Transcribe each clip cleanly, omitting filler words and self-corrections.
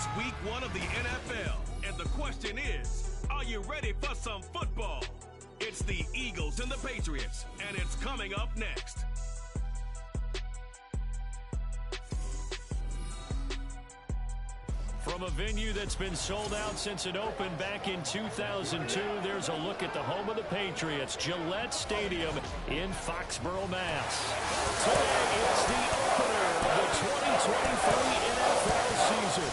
It's week 1 of the NFL, and the question is, are you ready for some football? It's the Eagles and the Patriots, and it's coming up next. From a venue that's been sold out since it opened back in 2002, there's a look at the home of the Patriots, Gillette Stadium in Foxborough, Mass. Today is the opener of the 2023 NFL season,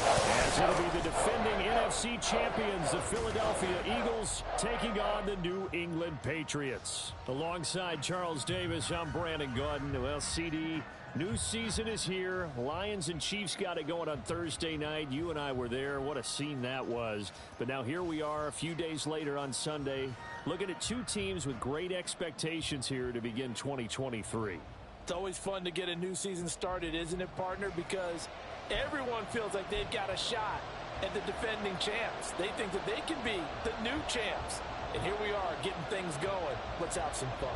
as it'll be the defending NFC champions, the Philadelphia Eagles, taking on the New England Patriots. Alongside Charles Davis, I'm Brandon Gaudin. Well, CD, new season is here. Lions and Chiefs got it going on Thursday night. You and I were there. What a scene that was. But now here we are a few days later on Sunday, looking at two teams with great expectations here to begin 2023. It's always fun to get a new season started, isn't it, partner? Because everyone feels like they've got a shot at the defending champs. They think that they can be the new champs. And here we are getting things going. Let's have some fun.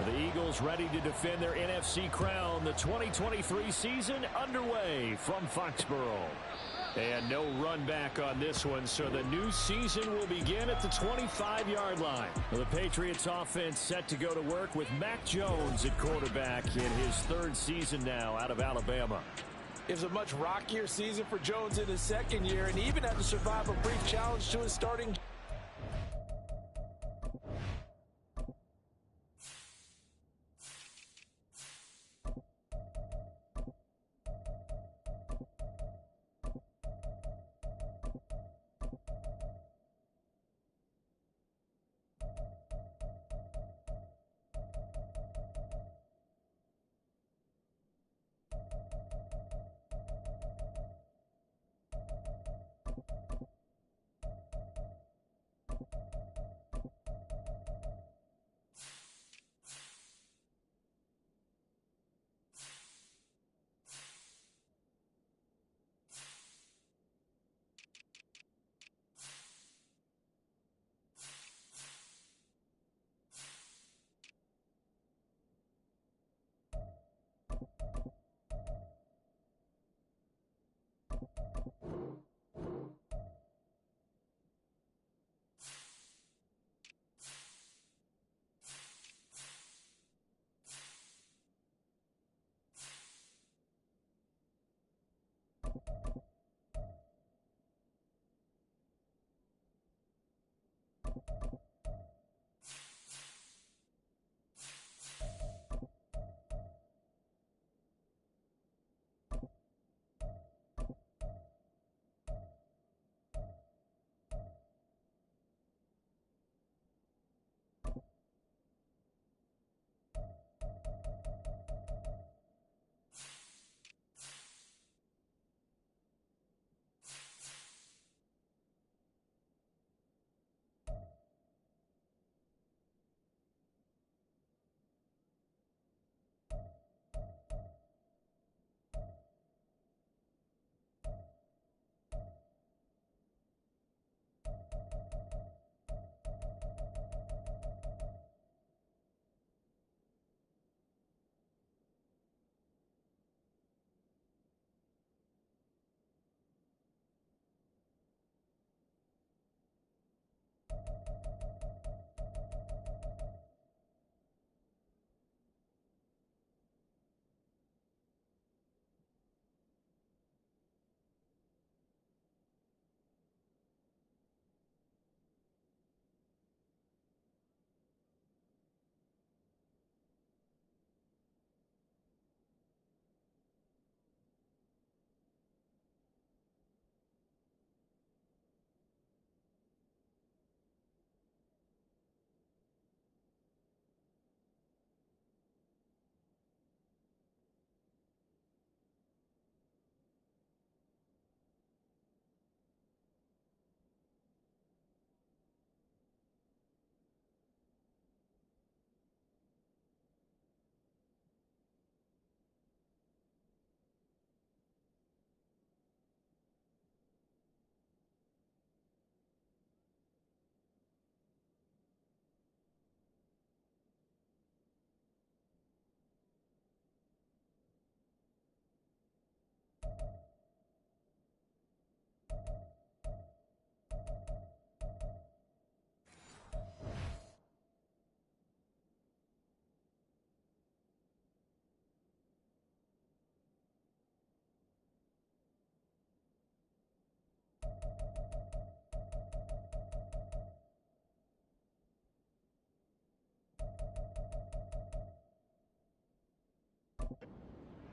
The Eagles ready to defend their NFC crown. The 2023 season underway from Foxborough. And no run back on this one, so the new season will begin at the 25-yard line. The Patriots offense set to go to work with Mac Jones at quarterback in his third season now out of Alabama. It was a much rockier season for Jones in his second year, and he even had to survive a brief challenge to his starting.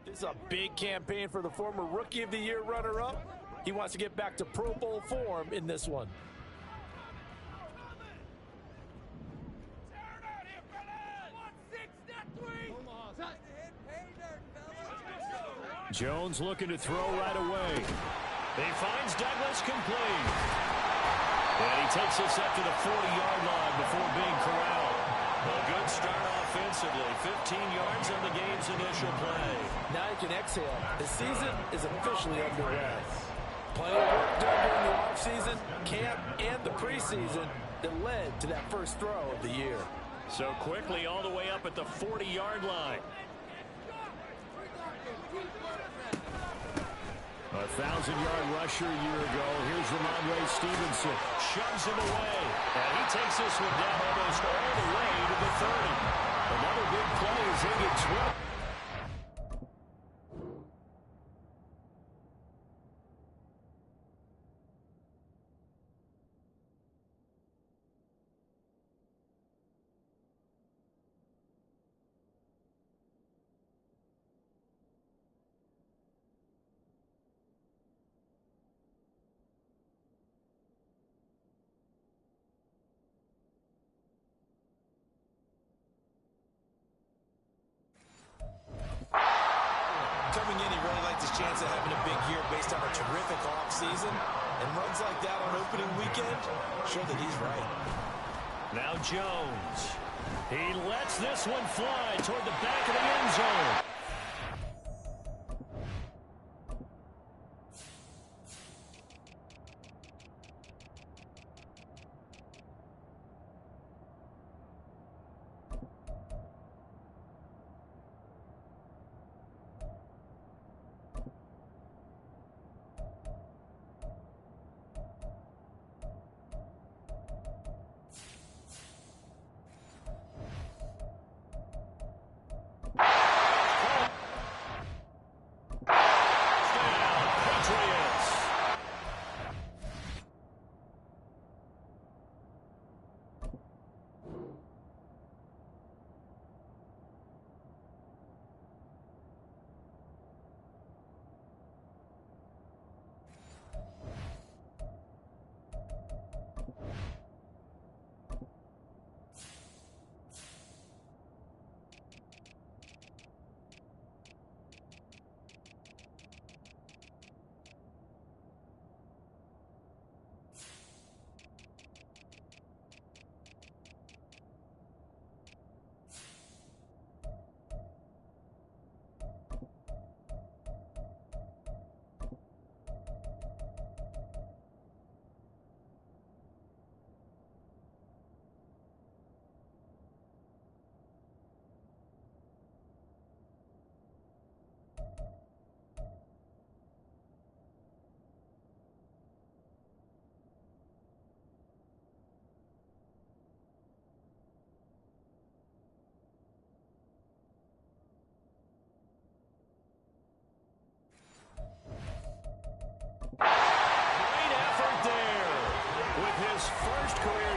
This is a big campaign for the former Rookie of the Year runner-up. He wants to get back to Pro Bowl form in this one. Jones looking to throw right away. He finds Douglas complete. And he takes this up to the 40-yard line before being corralled. A good start offensively. 15 yards on the game's initial play. Now you can exhale. The season is officially underway. Plenty of work done during the offseason, camp, and the preseason that led to that first throw of the year. So quickly all the way up at the 40-yard line. A 1,000-yard rusher a year ago. Here's Ramondre Stevenson. Shoves him away. And he takes this one down almost all the way to the 30. Another big play as he gets 12. Coming in, he really liked his chance of having a big year based on a terrific offseason. And runs like that on opening weekend show that he's right. Now Jones. He lets this one fly toward the back of the end zone.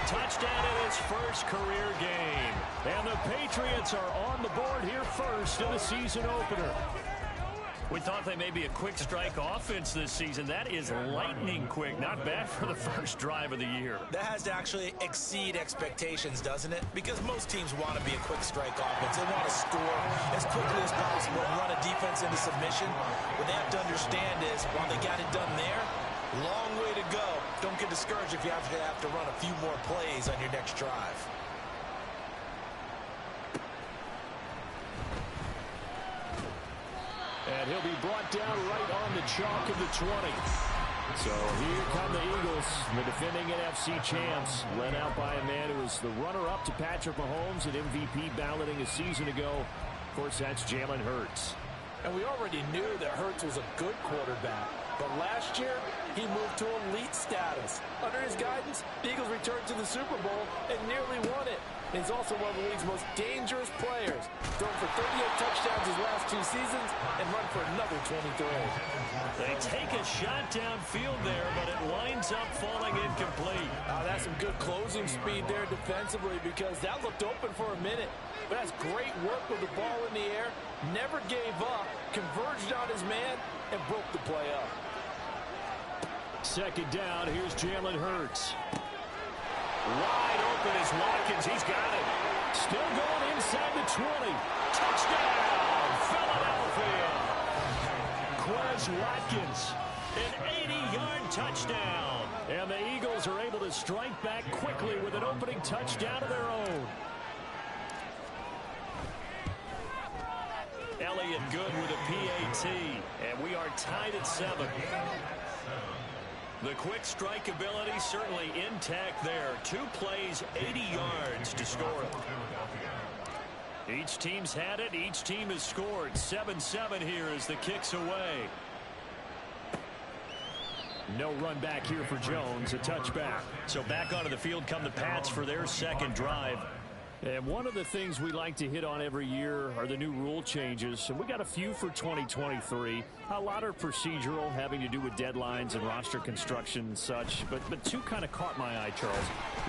Touchdown in his first career game. And the Patriots are on the board here first in the season opener. We thought they may be a quick strike offense this season. That is lightning quick. Not bad for the first drive of the year. That has to actually exceed expectations, doesn't it? Because most teams want to be a quick strike offense. They want to score as quickly as possible and run a defense into submission. What they have to understand is, while they got it done there, long way to go. Don't get discouraged if you have to run a few more plays on your next drive. And he'll be brought down right on the chalk of the 20. So here come the Eagles, the defending NFC champs, led out by a man who was the runner-up to Patrick Mahomes at MVP balloting a season ago. Of course, that's Jalen Hurts. And we already knew that Hurts was a good quarterback. But last year, he moved to elite status. Under his guidance, the Eagles returned to the Super Bowl and nearly won it. And he's also one of the league's most dangerous players. Thrown for 38 touchdowns his last 2 seasons and run for another 23. They take a shot downfield there, but it winds up falling incomplete. That's some good closing speed there defensively, because that looked open for a minute. But that's great work with the ball in the air. Never gave up, converged on his man, and broke the play up. Second down, here's Jalen Hurts. Wide open is Watkins. He's got it. Still going inside the 20. Touchdown, Philadelphia. Quez Watkins, an 80-yard touchdown. And the Eagles are able to strike back quickly with an opening touchdown of their own. Elliott good with a PAT. And we are tied at 7. The quick strike ability certainly intact there. 2 plays, 80 yards to score it. Each team's had it. Each team has scored. 7-7 here as the kick's away. No run back here for Jones. A touchback. So back onto the field come the Pats for their second drive. And one of the things we like to hit on every year are the new rule changes. And we got a few for 2023. A lot are procedural, having to do with deadlines and roster construction and such. But 2 kind of caught my eye, Charles.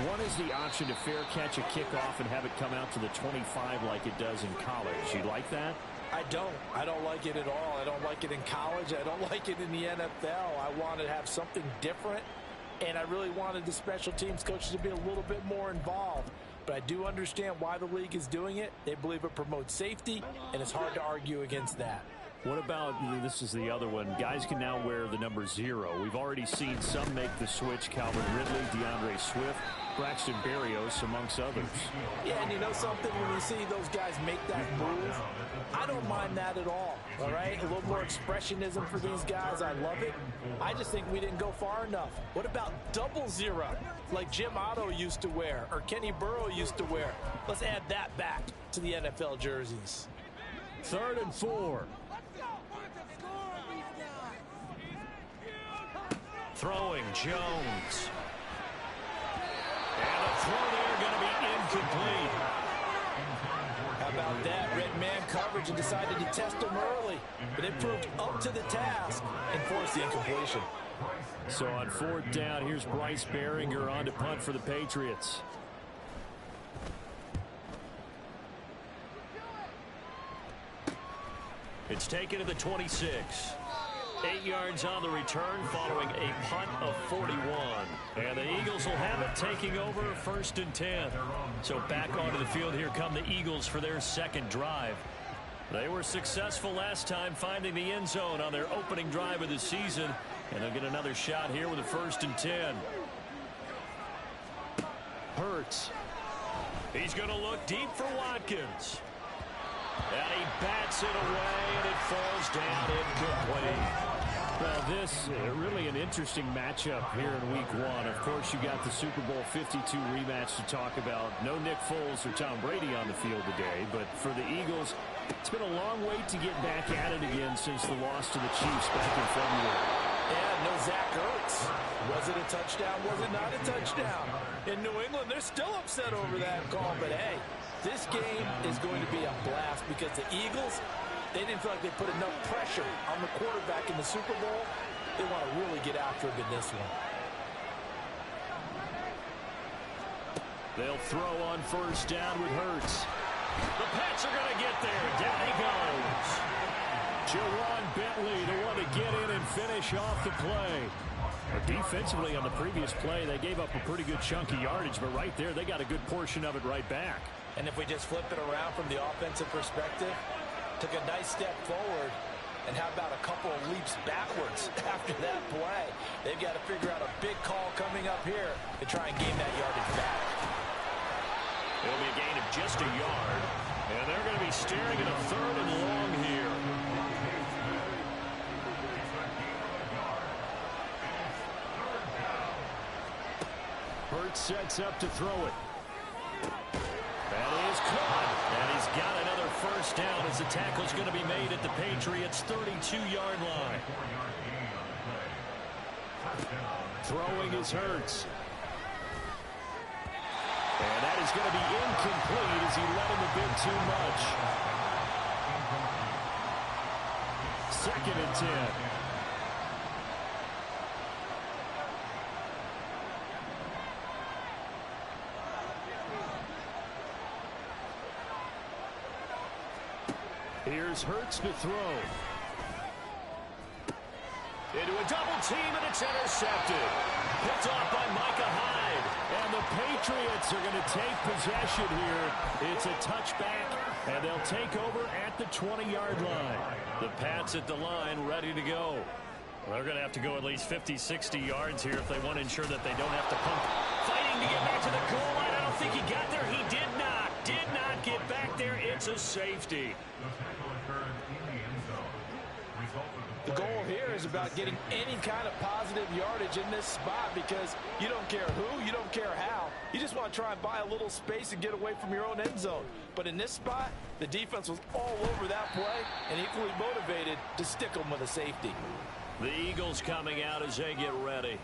One is the option to fair catch a kickoff and have it come out to the 25 like it does in college. You like that? I don't. I don't like it at all. I don't like it in college. I don't like it in the NFL. I want to have something different. And I really wanted the special teams coaches to be a little bit more involved. But I do understand why the league is doing it. They believe it promotes safety, and it's hard to argue against that. What about, this is the other one, guys can now wear the number 0. We've already seen some make the switch. Calvin Ridley, DeAndre Swift, Braxton Berrios, amongst others. Yeah, and you know something? When you see those guys make that move, I don't mind that at all right? A little more expressionism for these guys. I love it. I just think we didn't go far enough. What about double 0, like Jim Otto used to wear or Kenny Burrow used to wear? Let's add that back to the NFL jerseys. 3rd and 4. Throwing Jones. And a throw there going to be incomplete. How about that? Red man coverage and decided to test him early. But it proved up to the task and forced the incompletion. So on 4th down, here's Bryce Behringer on to punt for the Patriots. It's taken to the 26. 8 yards on the return following a punt of 41. And the Eagles will have it, taking over 1st and 10. So back onto the field, here come the Eagles for their second drive. They were successful last time finding the end zone on their opening drive of the season. And they'll get another shot here with a 1st and 10. Hurts. He's going to look deep for Watkins. And he bats it away, and it falls down incomplete. Well, this really an interesting matchup here in Week 1. Of course, you got the Super Bowl 52 rematch to talk about. No Nick Foles or Tom Brady on the field today. But for the Eagles, it's been a long wait to get back at it again since the loss to the Chiefs back in February. Yeah, no Zach Ertz. Was it a touchdown? Was it not a touchdown? In New England, they're still upset over that call. But, hey, this game is going to be a blast because the Eagles, they didn't feel like they put enough pressure on the quarterback in the Super Bowl. They want to really get after him in this one. They'll throw on 1st down with Hurts. The Pats are going to get there. Down he goes. Jawan Bentley, the one to get in and finish off the play. Defensively on the previous play, they gave up a pretty good chunk of yardage, but right there, they got a good portion of it right back. And if we just flip it around from the offensive perspective, took a nice step forward, and how about a couple of leaps backwards after that play? They've got to figure out a big call coming up here to try and gain that yardage back. It'll be a gain of just a yard, and they're going to be staring at a 3rd and long here. Hurts sets up to throw it. That is caught. And he's got another 1st down as the tackle's going to be made at the Patriots' 32-yard line. Throwing is Hurts. And that is going to be incomplete as he let him a bit too much. 2nd and 10. Here's Hurts to throw. Into a double team, and it's intercepted. Picked off by Micah Hyde. And the Patriots are going to take possession here. It's a touchback, and they'll take over at the 20-yard line. The Pats at the line, ready to go. Well, they're going to have to go at least 50, 60 yards here if they want to ensure that they don't have to pump. Fighting to get back to the goal line. I don't think he got there. He did not. Did not get back there. It's a safety. The goal here is about getting any kind of positive yardage in this spot because you don't care who, you don't care how. You just want to try and buy a little space and get away from your own end zone. But in this spot, the defense was all over that play and equally motivated to stick them with a safety. The Eagles coming out as they get ready.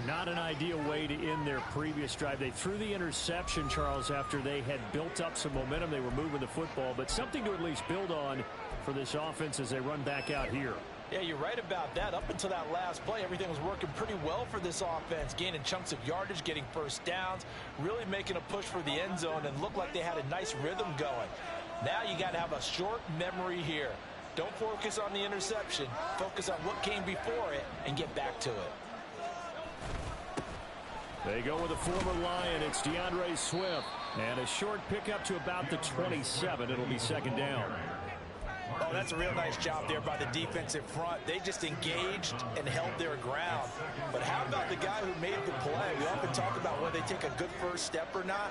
Not an ideal way to end their previous drive. They threw the interception, Charles, after they had built up some momentum. They were moving the football, but something to at least build on for this offense as they run back out here. Yeah, you're right about that. Up until that last play, everything was working pretty well for this offense, gaining chunks of yardage, getting first downs, really making a push for the end zone, and looked like they had a nice rhythm going. Now you got to have a short memory here. Don't focus on the interception. Focus on what came before it and get back to it. They go with a former Lion. It's DeAndre Swift. And a short pickup to about the 27. It'll be 2nd down. Oh, that's a real nice job there by the defensive front. They just engaged and held their ground. But how about the guy who made the play? We often talk about whether they take a good first step or not.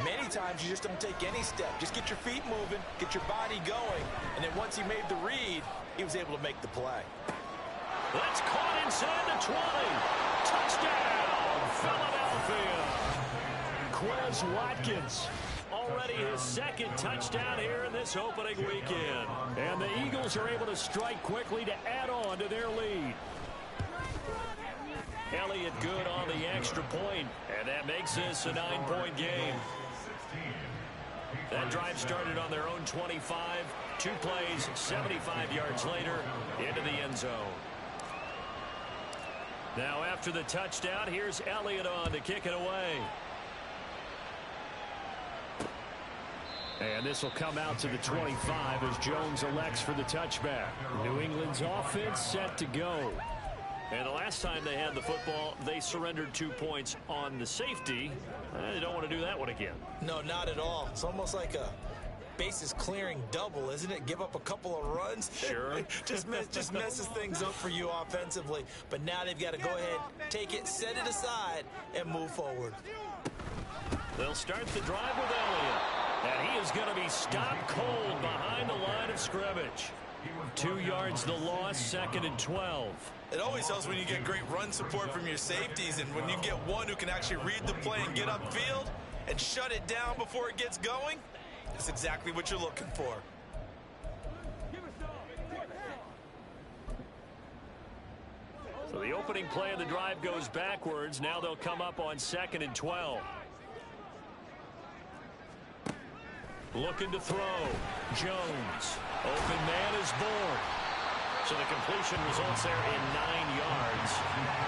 Many times you just don't take any step. Just get your feet moving, get your body going. And then once he made the read, he was able to make the play. That's caught inside the 20. Touchdown, Philadelphia. Quez Watkins. Already his 2nd touchdown here in this opening weekend. And the Eagles are able to strike quickly to add on to their lead. Elliott good on the extra point, and that makes this a 9-point game. That drive started on their own 25. 2 plays, 75 yards later, into the end zone. Now after the touchdown, here's Elliott on to kick it away. And this will come out to the 25 as Jones elects for the touchback. New England's offense set to go. And the last time they had the football, they surrendered 2 points on the safety. They don't want to do that one again. No, not at all. It's almost like a bases clearing double, isn't it? Give up a couple of runs. Sure. just messes things up for you offensively. But now they've got to go ahead, take it, set it aside, and move forward. They'll start the drive with Elliott. And he is going to be stopped cold behind the line of scrimmage. 2 yards the loss, 2nd and 12. It always helps when you get great run support from your safeties, and when you get one who can actually read the play and get upfield and shut it down before it gets going, that's exactly what you're looking for. So the opening play of the drive goes backwards. Now they'll come up on 2nd and 12. Looking to throw. Jones. Open man is born. So the completion results there in 9 yards.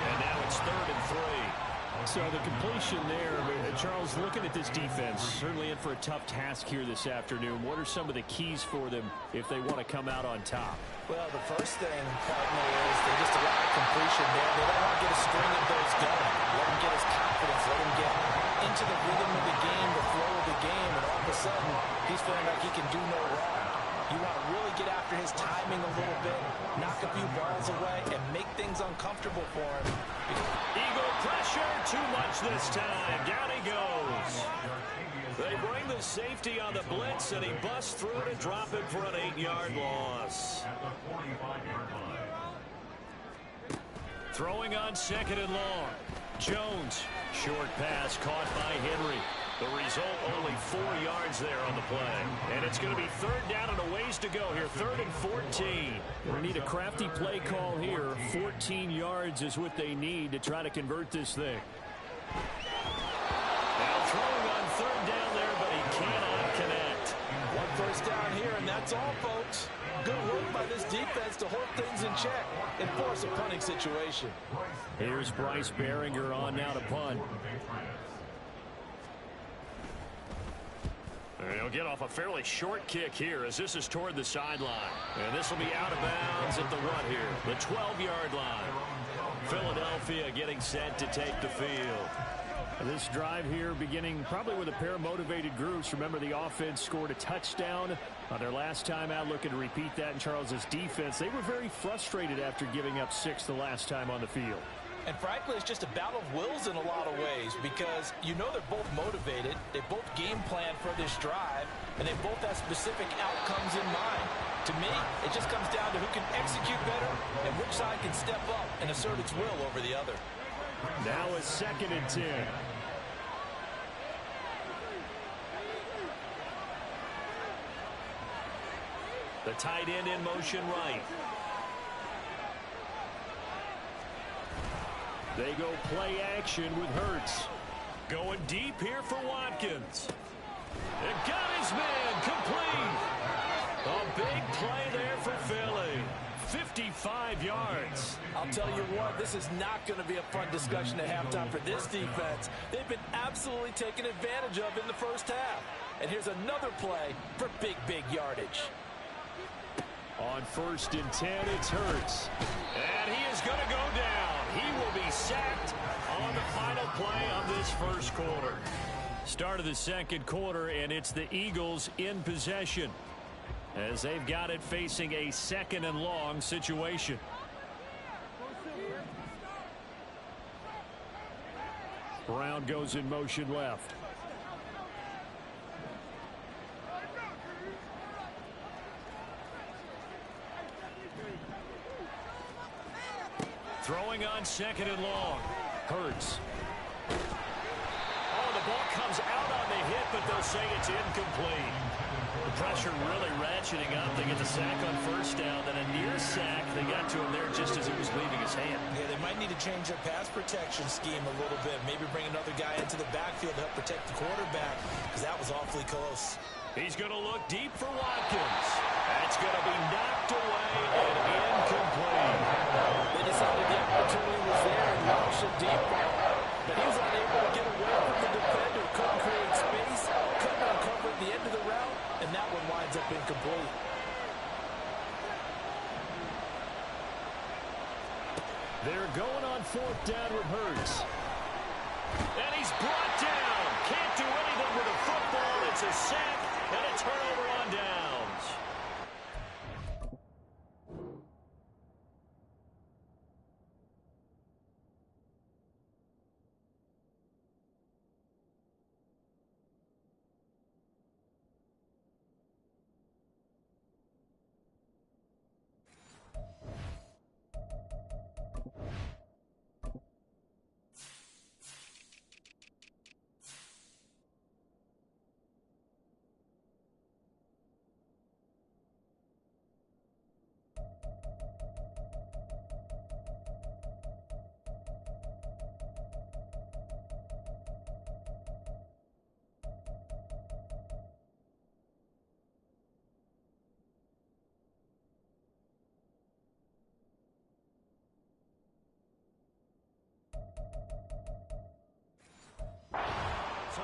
And now it's 3rd and 3. So the completion there, Charles, looking at this defense, certainly in for a tough task here this afternoon. What are some of the keys for them if they want to come out on top? Well, the first thing, partner, is they just allow completion there. They let him get a string of those going. Let him get his confidence. Let him get into the rhythm of the game, the flow of the game, and all of a sudden, he's feeling like he can do no wrong. You want to really get after his timing a little bit, knock a few balls away, and make things uncomfortable for him. Eagle pressure, too much this time. Down he goes. They bring the safety on the blitz, and he busts through to drop it for an 8-yard loss. Throwing on 2nd and long. Jones, short pass caught by Henry. The result, only 4 yards there on the play. And it's going to be third down and a ways to go here. 3rd and 14. We need a crafty play call here. 14 yards is what they need to try to convert this thing. Now throwing on 3rd down there, but he cannot connect. 1 first down here, and that's all, folks. Good work by this defense to hold things in check and force a punting situation. Here's Bryce Behringer on now to punt. He'll get off a fairly short kick here as this is toward the sideline. And this will be out of bounds at the what here? The 12-yard line. Philadelphia getting set to take the field. This drive here beginning probably with a pair of motivated groups. Remember, the offense scored a touchdown on their last time out. Looking to repeat that in Charles's defense. They were very frustrated after giving up 6 the last time on the field. And frankly, it's just a battle of wills in a lot of ways because you know they're both motivated. They both game plan for this drive, and they both have specific outcomes in mind. To me, it just comes down to who can execute better and which side can step up and assert its will over the other. Now a 2nd and 10. The tight end in motion right. They go play action with Hurts. Going deep here for Watkins. And got his man complete. A big play there for Philly. 55 yards. I'll tell you what, this is not going to be a fun discussion at halftime for this defense. They've been absolutely taken advantage of in the first half. And here's another play for big, big yardage. On 1st and 10, it's Hurts. And he is going to go down. He will be sacked on the final play of this first quarter. Start of the second quarter, and it's the Eagles in possession as they've got it facing a 2nd and long situation. Brown goes in motion left. Throwing on 2nd and long. Hurts. Oh, the ball comes out on the hit, but they'll say it's incomplete. The pressure really ratcheting up. They get the sack on 1st down, then a near sack. They got to him there just as it was leaving his hand. Yeah, they might need to change their pass protection scheme a little bit. Maybe bring another guy into the backfield to help protect the quarterback because that was awfully close. He's going to look deep for Watkins. That's going to be knocked away and incomplete. They decided the opportunity was there and launched a deep ball. But he was unable to get away from the defender. Couldn't create space. Couldn't uncover the end of the route. And that one winds up incomplete. They're going on 4th down with Hurts. And he's brought down. Can't do anything with a football. It's a sack and a turnover on downs.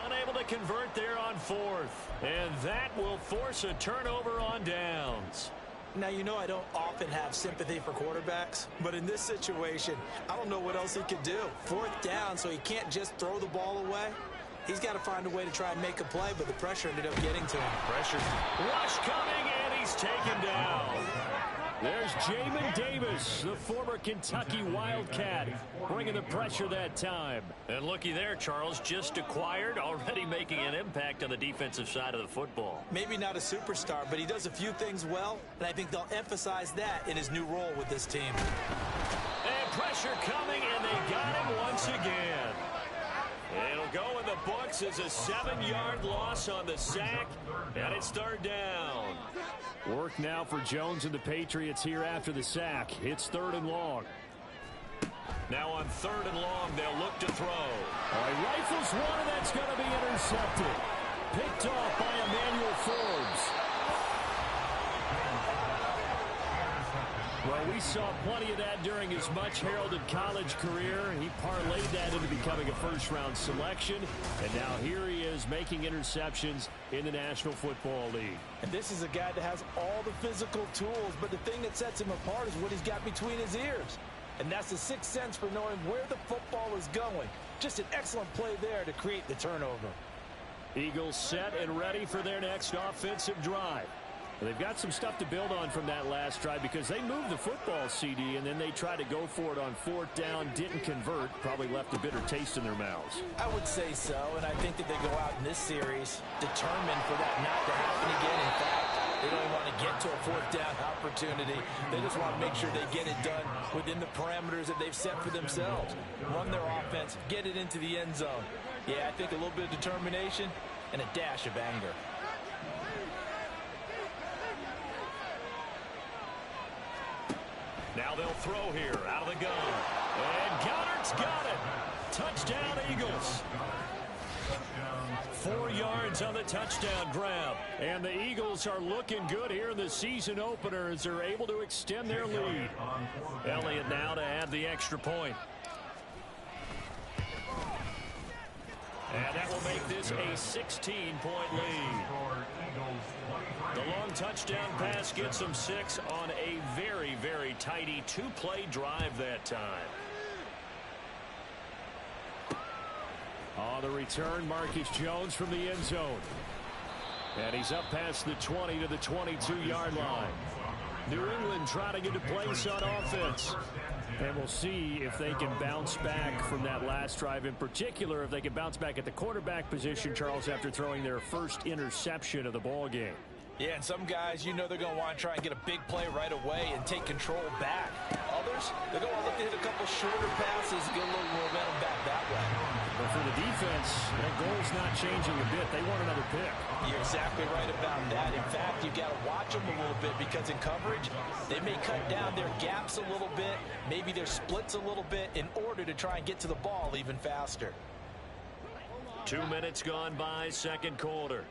Unable to convert there on 4th. And that will force a turnover on downs. Now, you know I don't often have sympathy for quarterbacks, but in this situation, I don't know what else he could do. 4th down, so he can't just throw the ball away. He's got to find a way to try and make a play, but the pressure ended up getting to him. Pressure. Rush coming, and he's taken down. There's Jamin Davis, the former Kentucky Wildcat, bringing the pressure that time. And looky there, Charles, just acquired, already making an impact on the defensive side of the football. Maybe not a superstar, but he does a few things well, and I think they'll emphasize that in his new role with this team. And pressure coming, and they got him once again. It'll go in the books as a 7-yard loss on the sack, and it's third down. Work now for Jones and the Patriots here after the sack. It's third and long. Now on third and long, they'll look to throw. All right, rifles one, and that's going to be intercepted. Picked off by Emmanuel Forbes. Well, we saw plenty of that during his much-heralded college career. He parlayed that into becoming a first-round selection, and now here he is making interceptions in the National Football League. And this is a guy that has all the physical tools, but the thing that sets him apart is what he's got between his ears. And that's the sixth sense for knowing where the football is going. Just an excellent play there to create the turnover. Eagles set and ready for their next offensive drive. They've got some stuff to build on from that last drive because they moved the football, CD, and then they tried to go for it on fourth down, didn't convert, probably left a bitter taste in their mouths. I would say so, and I think that they go out in this series determined for that not to happen again. In fact, they don't want to get to a fourth down opportunity. They just want to make sure they get it done within the parameters that they've set for themselves. Run their offense, get it into the end zone. Yeah, I think a little bit of determination and a dash of anger. Now they'll throw here out of the gun. And Goddard's got it. Touchdown, Eagles. 4 yards on the touchdown grab. And the Eagles are looking good here in the season opener as they're able to extend their lead. Elliott now to add the extra point. And that will make this a 16-point lead. The long touchdown pass gets them 6 on a very, very tidy 2-play drive that time. On the return, Marcus Jones from the end zone. And he's up past the 20 to the 22-yard line. New England trying to get a place on offense. And we'll see if they can bounce back from that last drive. In particular, if they can bounce back at the quarterback position, Charles, after throwing their first interception of the ball game. Yeah, and some guys, you know they're going to want to try and get a big play right away and take control back. Others, they're going to look to hit a couple shorter passes and get a little momentum back that way. But for the defense, that goal's not changing a bit. They want another pick. You're exactly right about that. In fact, you've got to watch them a little bit because in coverage, they may cut down their gaps a little bit, maybe their splits a little bit in order to try and get to the ball even faster. 2 minutes gone by, second quarter.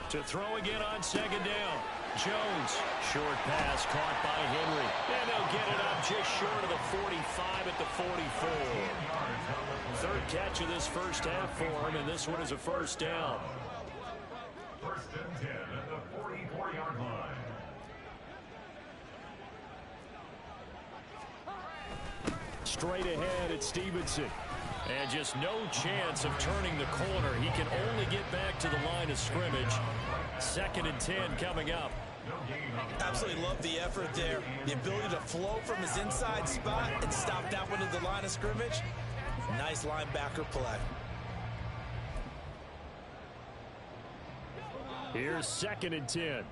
To throw again on second down. Jones, short pass caught by Henry. And they'll get it up just short of the 45 at the 44. Third catch of this first half for him, and this one is a first down. First and 10 at the 44-yard line. Straight ahead at Stevenson. And just no chance of turning the corner. He can only get back to the line of scrimmage. Second and 10 coming up. Absolutely love the effort there. The ability to flow from his inside spot and stop that one at the line of scrimmage. Nice linebacker play. Here's second and 10.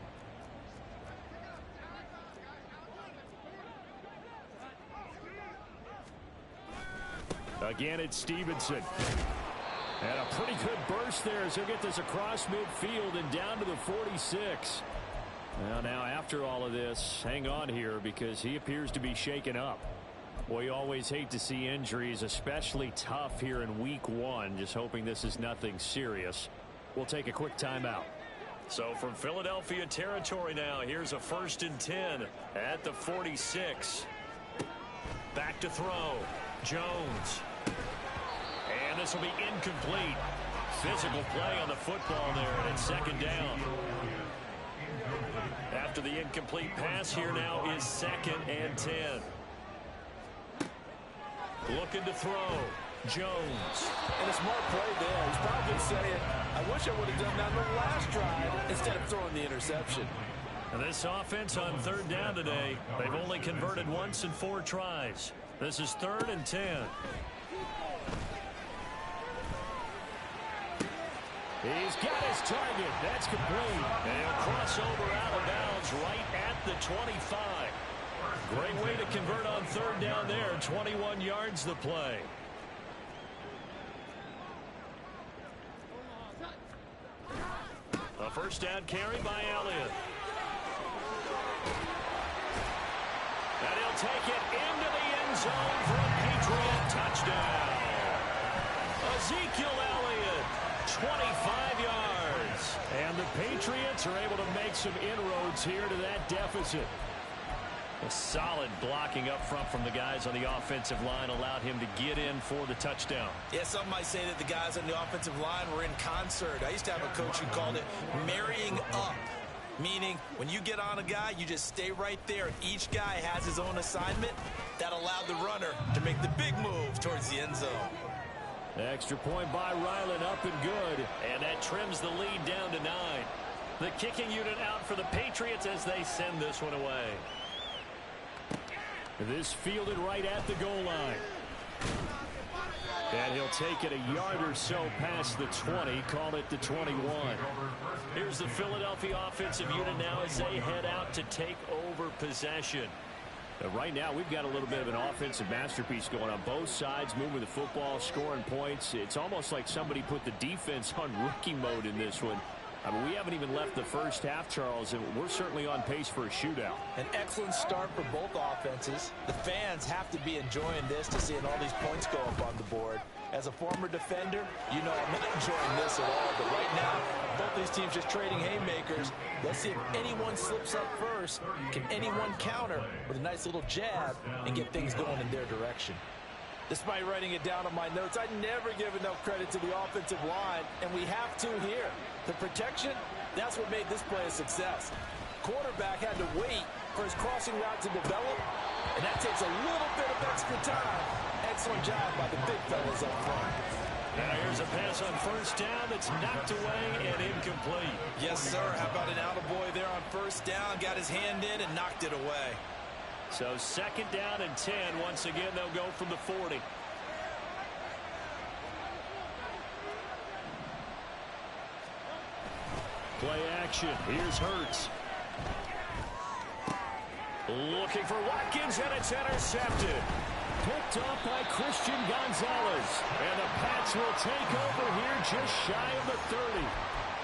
Again, it's Stevenson. And a pretty good burst there as he'll get this across midfield and down to the 46. Well, now after all of this, hang on here because he appears to be shaken up. We always hate to see injuries, especially tough here in week 1. Just hoping this is nothing serious. We'll take a quick timeout. So from Philadelphia territory now, here's a first and 10 at the 46. Back to throw. Jones. And this will be incomplete. Physical play on the football there, and it's second down. After the incomplete pass, here now is second and 10. Looking to throw. Jones. And a smart play there. He's probably saying, I wish I would have done that on the last drive instead of throwing the interception. And this offense on third down today, they've only converted once in 4 tries. This is third and 10. He's got his target. That's complete. And he'll cross over out of bounds right at the 25. Great way to convert on third down there. 21 yards the play. A first down carry by Elliott. And he'll take it into the end zone for a Patriot touchdown. Ezekiel Elliott, 25 yards. And the Patriots are able to make some inroads here to that deficit. A solid blocking up front from the guys on the offensive line allowed him to get in for the touchdown. Yeah, some might say that the guys on the offensive line were in concert. I used to have a coach who called it marrying up, meaning when you get on a guy, you just stay right there, and each guy has his own assignment. That allowed the runner to make the big move towards the end zone. Extra point by Ryland, up and good, and that trims the lead down to 9. The kicking unit out for the Patriots as they send this one away. This fielded right at the goal line. And he'll take it a yard or so past the 20, call it the 21. Here's the Philadelphia offensive unit now as they head out to take over possession. Right now, we've got a little bit of an offensive masterpiece going on both sides, moving the football, scoring points. It's almost like somebody put the defense on rookie mode in this one. I mean, we haven't even left the first half, Charles, and we're certainly on pace for a shootout. An excellent start for both offenses. The fans have to be enjoying this to seeing all these points go up on the board. As a former defender, you know I'm not enjoying this at all. But right now, both these teams just trading haymakers. Let's see if anyone slips up first. Can anyone counter with a nice little jab and get things going in their direction? Despite writing it down on my notes, I never give enough credit to the offensive line, and we have to here. The protection, that's what made this play a success. Quarterback had to wait for his crossing route to develop, and that takes a little bit of extra time. Excellent job by the big fellas up front. Now here's a pass on first down that's knocked away and incomplete. Yes, sir. How about an attaboy there on first down? Got his hand in and knocked it away. So second down and 10. Once again, they'll go from the 40. Play action. Here's Hurts. Looking for Watkins, and it's intercepted. Picked off by Christian Gonzalez. And the Pats will take over here just shy of the 30.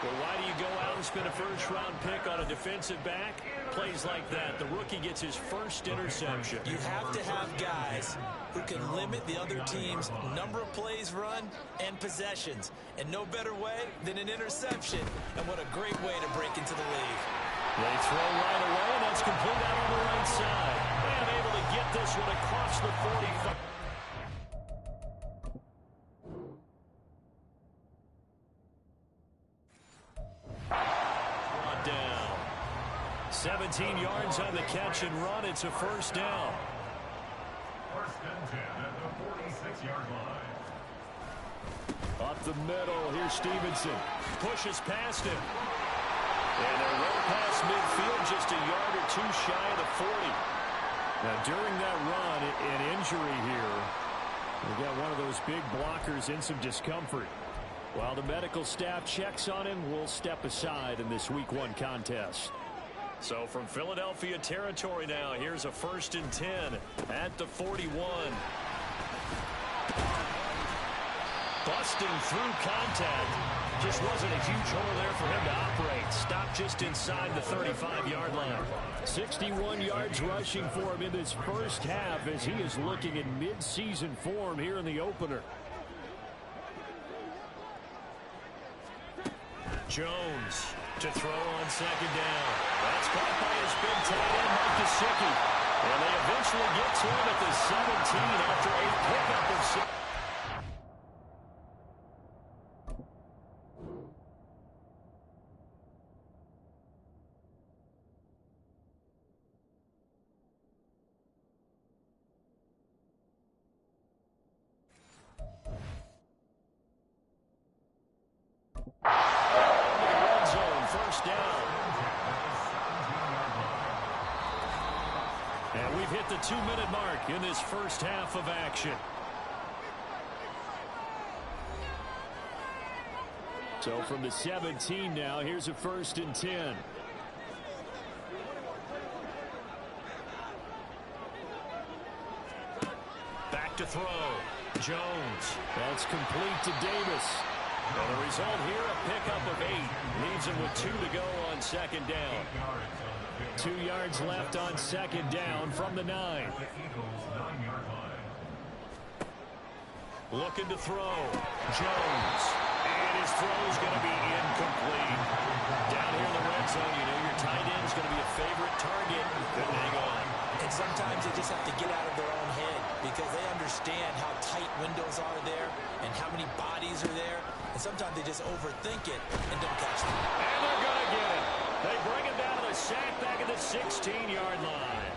Well, why do you go out and spend a first-round pick on a defensive back? Plays like that, the rookie gets his first interception. You have to have guys who can limit the other team's number of plays run and possessions. And no better way than an interception. And what a great way to break into the league. They throw right away, and that's complete out on the right side. And able to get this one across the 45. Down. 17 yards on the catch and run. It's a first down. First and 10 at the 46-yard line. Up the middle, here's Stevenson. Pushes past him. And they're well past midfield, just a yard or two shy of the 40. Now, during that run, an injury here. We got one of those big blockers in some discomfort. While the medical staff checks on him, we'll step aside in this Week 1 contest. So from Philadelphia territory now, here's a first and 10 at the 41. Busting through contact. Just wasn't a huge hole there for him to operate. Stopped just inside the 35-yard line. 61 yards rushing for him in this first half as he is looking in mid-season form here in the opener. Jones to throw on second down. That's caught by his big tight end, Mike Gesicki. And they eventually get to him at the 17 after a pickup of 6. And we've hit the 2-minute mark in this first half of action. So from the 17 now, here's a first and 10. look to throw. Jones. That's complete to Davis. And the result here, a pickup of 8. Leaves him with 2 to go on second down. 2 yards left on second down from the 9. Looking to throw. Jones. And his throw is going to be incomplete. Down here in the red zone, you know your tight end is going to be a favorite target. Couldn't hang on. And sometimes they just have to get out of their own head because they understand how tight windows are there and how many bodies are there. And sometimes they just overthink it and don't catch them. And they're going to get it. They bring him down to the sack back at the 16-yard line.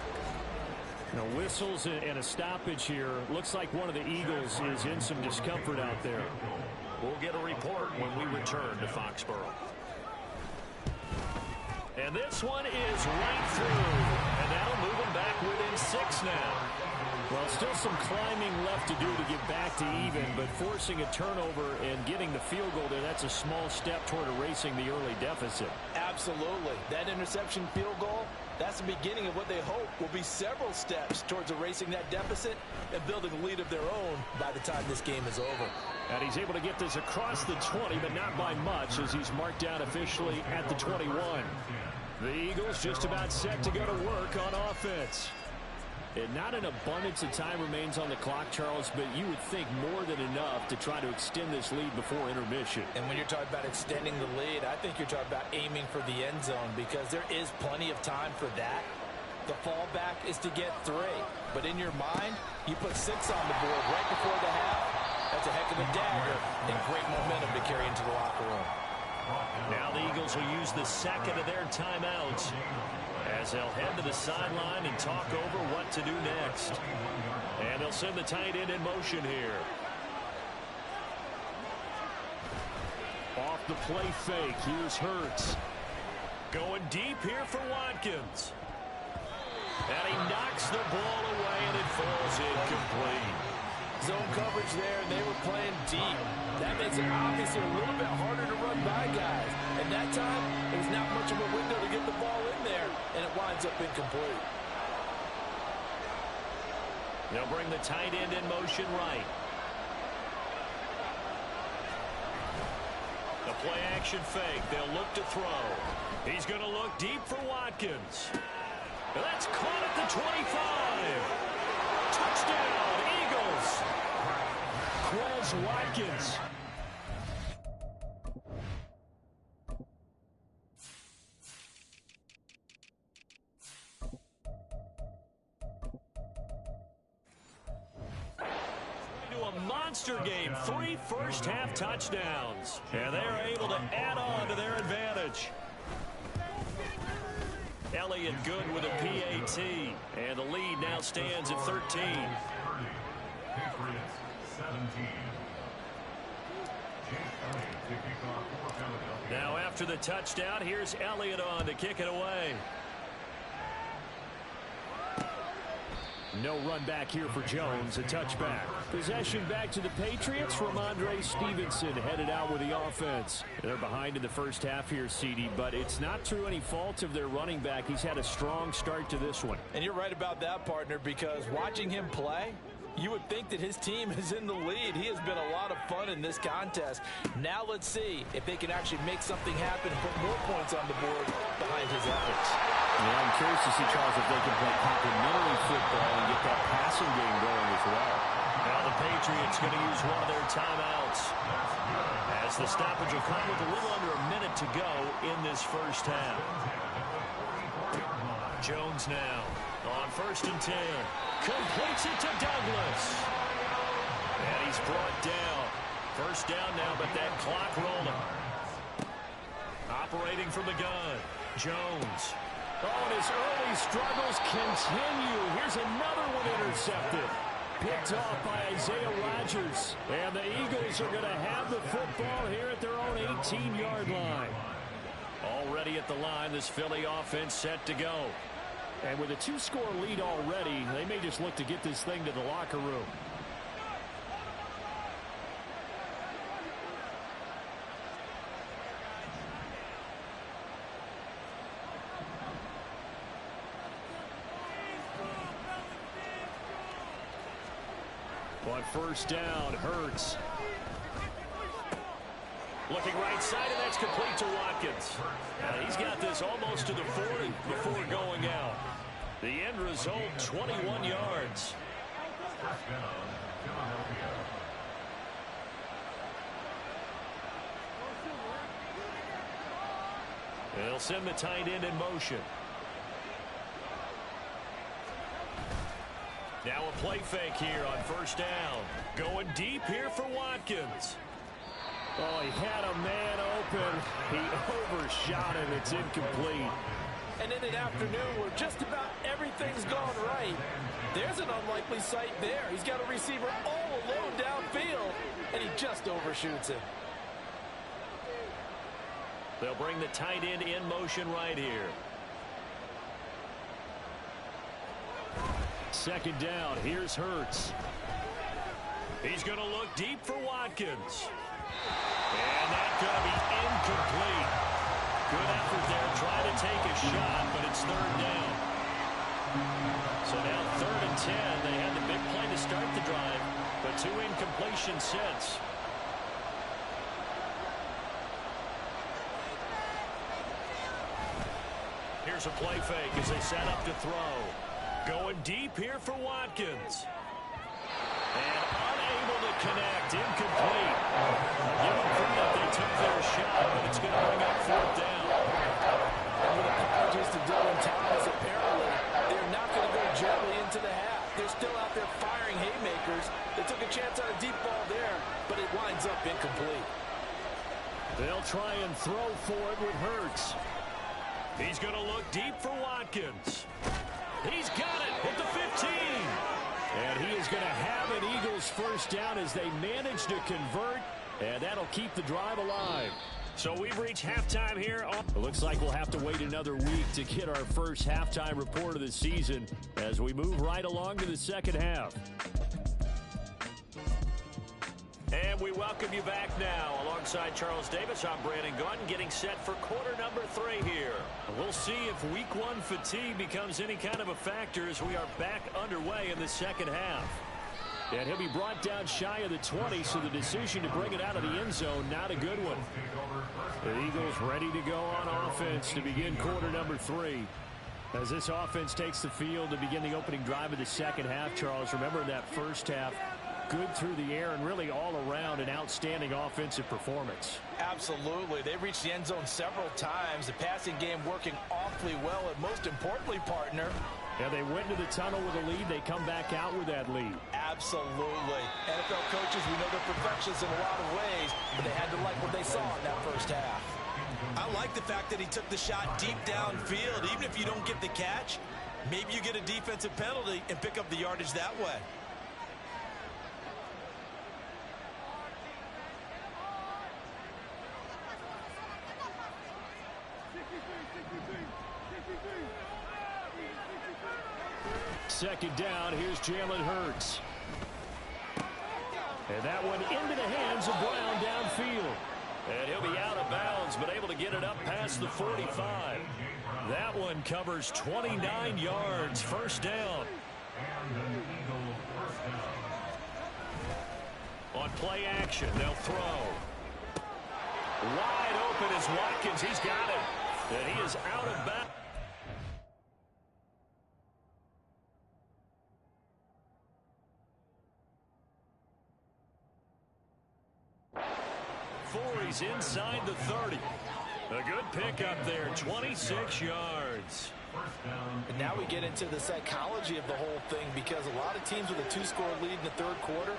Now, whistles and a stoppage here. Looks like one of the Eagles is in some discomfort out there. We'll get a report when we return to Foxborough. And this one is right through. And that'll move him back within 6 now. Well, still some climbing left to do to get back to even, but forcing a turnover and getting the field goal there, that's a small step toward erasing the early deficit. Absolutely. That interception field goal, that's the beginning of what they hope will be several steps towards erasing that deficit and building a lead of their own by the time this game is over. And he's able to get this across the 20, but not by much, as he's marked down officially at the 21. The Eagles just about set to go to work on offense. And not an abundance of time remains on the clock, Charles, but you would think more than enough to try to extend this lead before intermission. And when you're talking about extending the lead, I think you're talking about aiming for the end zone because there is plenty of time for that. The fallback is to get 3. But in your mind, you put 6 on the board right before the half. That's a heck of a dagger and great momentum to carry into the locker room. Now the Eagles will use the second of their timeouts as they'll head to the sideline and talk over what to do next. And they'll send the tight end in motion here. Off the play fake, here's Hurts. Going deep here for Watkins. And he knocks the ball away and it falls incomplete. Zone coverage there, and they were playing deep. That makes it obviously a little bit harder to run by guys. And that time, there was not much of a window to get the ball in there, and it winds up incomplete. They'll bring the tight end in motion right. The play action fake. They'll look to throw. He's going to look deep for Watkins. That's caught at the 25. Touchdown, Eagles. Quez Watkins. A monster game, 3 first-half touchdowns, and they're able to add on to their advantage. Elliott good with a PAT, and the lead now stands at 13. Now after the touchdown, here's Elliott on to kick it away. No run back here for Jones, a touchback. Possession back to the Patriots. Ramondre Stevenson headed out with the offense. They're behind in the first half here, CD, but it's not through any fault of their running back. He's had a strong start to this one. And you're right about that, partner, because watching him play, you would think that his team is in the lead. He has been a lot of fun in this contest. Now let's see if they can actually make something happen and put more points on the board behind his efforts. Yeah, I'm curious to see, Charles, if they can play complementary football and get that passing game going as well. Now the Patriots going to use one of their timeouts as the stoppage will come with a little under a minute to go in this first half. Jones now on 1st and 10. Completes it to Douglas. And he's brought down. First down now, but that clock rolling. Operating from the gun. Jones. Oh, and his early struggles continue. Here's another one intercepted. Picked off by Isaiah Rodgers. And the Eagles are going to have the football here at their own 18-yard line. Already at the line, this Philly offense set to go. And with a 2-score lead already, they may just look to get this thing to the locker room. On first down, Hurts. Looking right side, and that's complete to Watkins. He's got this almost to the 40 before going out. The end result, 21 yards. First down, Philadelphia. They'll send the tight end in motion. Now a play fake here on first down. Going deep here for Watkins. Oh, he had a man open. He overshot it. It's incomplete. And in an afternoon where just about everything's gone right, there's an unlikely sight there. He's got a receiver all alone downfield, and he just overshoots it. They'll bring the tight end in motion right here. Second down. Here's Hurts. He's going to look deep for Watkins. And that's going to be incomplete. Good effort there trying to take a shot, but it's third down. So now 3rd and 10. They had the big play to start the drive, but 2 incompletions since. Here's a play fake as they set up to throw. Going deep here for Watkins. And unable to connect. Incomplete. Give them credit. They took their shot, but it's going to bring up 4th down. And with apologies to Dylan Thomas, apparently they're not going to go gently into the half. They're still out there firing haymakers. They took a chance on a deep ball there, but it winds up incomplete. They'll try and throw for it with Hurts. He's going to look deep for Watkins. He's got it at the 15. And he is going to have an Eagles first down as they manage to convert. And that'll keep the drive alive. So we've reached halftime here. It looks like we'll have to wait another week to get our first halftime report of the season as we move right along to the second half. And we welcome you back now. Alongside Charles Davis, I'm Brandon Gaudin, getting set for quarter number 3 here. We'll see if week 1 fatigue becomes any kind of a factor as we are back underway in the second half. And he'll be brought down shy of the 20, so the decision to bring it out of the end zone, not a good one. The Eagles ready to go on offense to begin quarter number 3. As this offense takes the field to begin the opening drive of the second half, Charles, remember that first half, good through the air and really all around an outstanding offensive performance. Absolutely. They reached the end zone several times. The passing game working awfully well, and most importantly, partner, yeah, they went to the tunnel with a lead. They come back out with that lead. Absolutely. NFL coaches, we know they're perfectionists in a lot of ways, but they had to like what they saw in that first half. I like the fact that he took the shot deep downfield. Even if you don't get the catch, maybe you get a defensive penalty and pick up the yardage that way. Second down, here's Jalen Hurts. And that one into the hands of Brown downfield. And he'll be out of bounds, but able to get it up past the 45. That one covers 29 yards, first down. On play action, they'll throw. Wide open is Watkins. He's got it. And he is out of bounds. He's inside the 30. A good pickup there, 26 yards. And now we get into the psychology of the whole thing, because a lot of teams with a 2-score lead in the third quarter,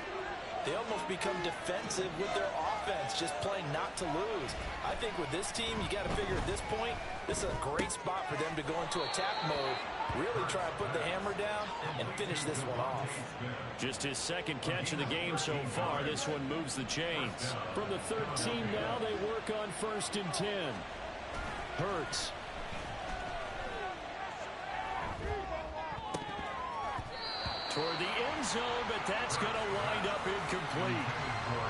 they almost become defensive with their offense, just playing not to lose. I think with this team, you got to figure at this point, this is a great spot for them to go into attack mode, really try to put the hammer down and finish this one off. Just his second catch of the game so far. This one moves the chains. From the 13 now, they work on 1st and 10. Hurts. Toward the end zone, but that's going to wind up incomplete.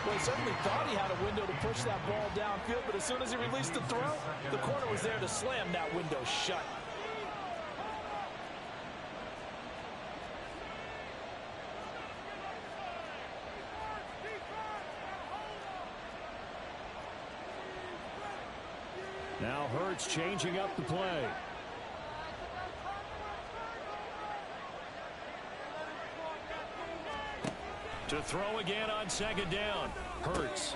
Well, he certainly thought he had a window to push that ball downfield, but as soon as he released the throw, the corner was there to slam that window shut. Now Hurts changing up the play. To throw again on second down. Hurts.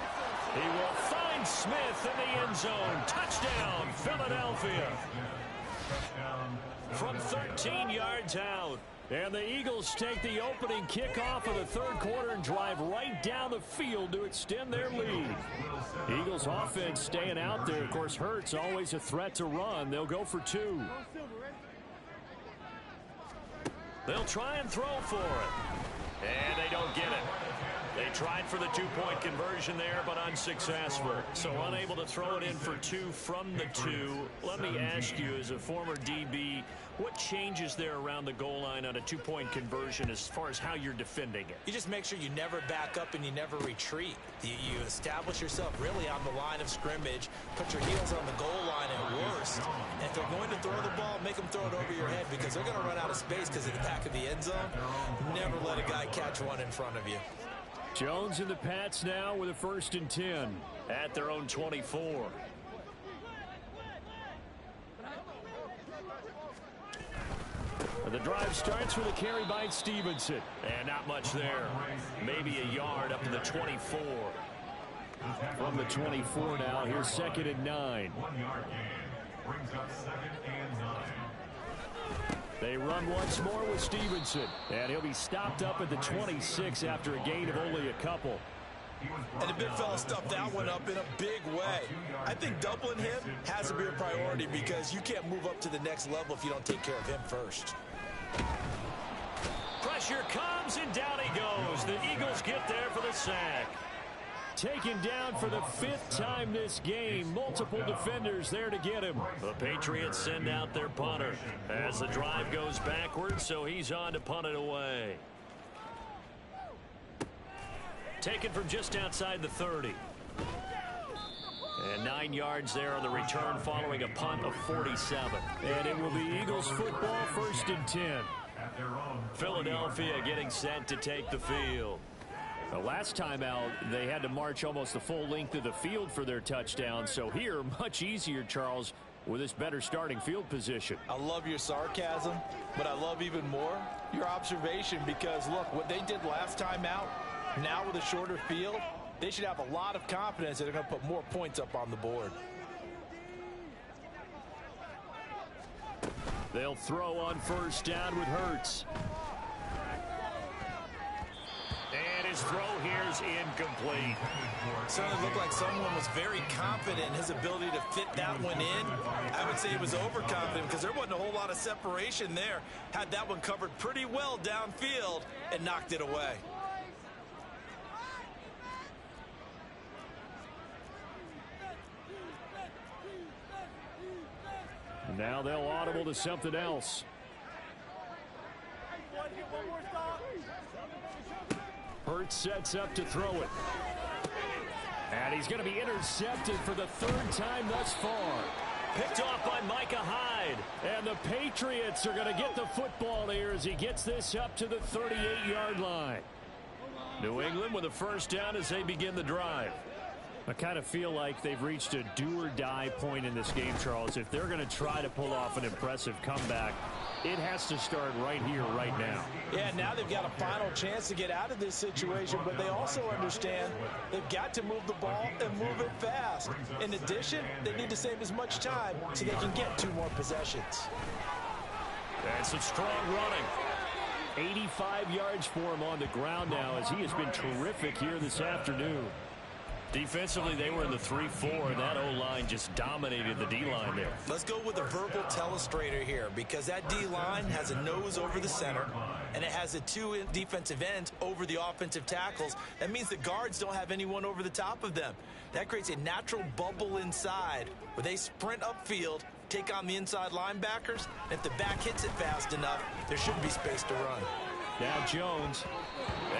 He will find Smith in the end zone. Touchdown, Philadelphia. From 13 yards out. And the Eagles take the opening kickoff of the third quarter and drive right down the field to extend their lead. Eagles offense staying out there. Of course, Hurts always a threat to run. They'll go for 2. They'll try and throw for it. And they don't get it. They tried for the 2-point conversion there, but unsuccessful. So unable to throw it in for 2 from the 2. Let me ask you, as a former DB, what changes there around the goal line on a 2-point conversion as far as how you're defending it? You just make sure you never back up and you never retreat. You establish yourself really on the line of scrimmage, put your heels on the goal line at worst. And if they're going to throw the ball, make them throw it over your head because they're going to run out of space because of the back of the end zone. Never let a guy catch one in front of you. Jones and the Pats now with a 1st and 10 at their own 24. The drive starts with a carry by Stevenson. And not much there. Maybe a yard up to the 24. From the 24 now, here's 2nd and 9. 1-yard gain. Brings up 2nd and 9. They run once more with Stevenson. And he'll be stopped up at the 26 after a gain of only a couple. And the big fella stuffed that one up in a big way. I think doubling him has to be a priority because you can't move up to the next level if you don't take care of him first. Pressure comes and down he goes. The Eagles get there for the sack. Taken down for the 5th time this game. Multiple defenders there to get him. The Patriots send out their punter as the drive goes backwards, so he's on to punt it away. Taken from just outside the 30. And 9 yards there on the return following a punt of 47. And it will be Eagles football, 1st and 10. Philadelphia getting set to take the field. The last time out, they had to march almost the full length of the field for their touchdown. So here, much easier, Charles, with this better starting field position. I love your sarcasm, but I love even more your observation because, look, what they did last time out, now with a shorter field, they should have a lot of confidence that they're going to put more points up on the board. They'll throw on 1st down with Hurts. And his throw here is incomplete. Certainly looked like someone was very confident in his ability to fit that one in. I would say he was overconfident because there wasn't a whole lot of separation there. Had that one covered pretty well downfield and knocked it away. Now they'll audible to something else. Hurts sets up to throw it. And he's going to be intercepted for the 3rd time thus far. Picked off by Micah Hyde. And the Patriots are going to get the football here as he gets this up to the 38-yard line. New England with a 1st down as they begin the drive. I kind of feel like they've reached a do-or-die point in this game, Charles. If they're going to try to pull off an impressive comeback, it has to start right here, right now. Yeah, now they've got a final chance to get out of this situation, but they also understand they've got to move the ball and move it fast. In addition, they need to save as much time so they can get 2 more possessions. And some strong running. 85 yards for him on the ground now as he has been terrific here this afternoon. Defensively, they were in the 3-4, and that O-line just dominated the D-line there. Let's go with a verbal telestrator here because that D-line has a nose over the center, and it has the 2 defensive ends over the offensive tackles. That means the guards don't have anyone over the top of them. That creates a natural bubble inside where they sprint upfield, take on the inside linebackers, and if the back hits it fast enough, there shouldn't be space to run. Now Jones,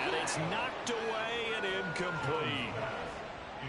and it's knocked away and incomplete.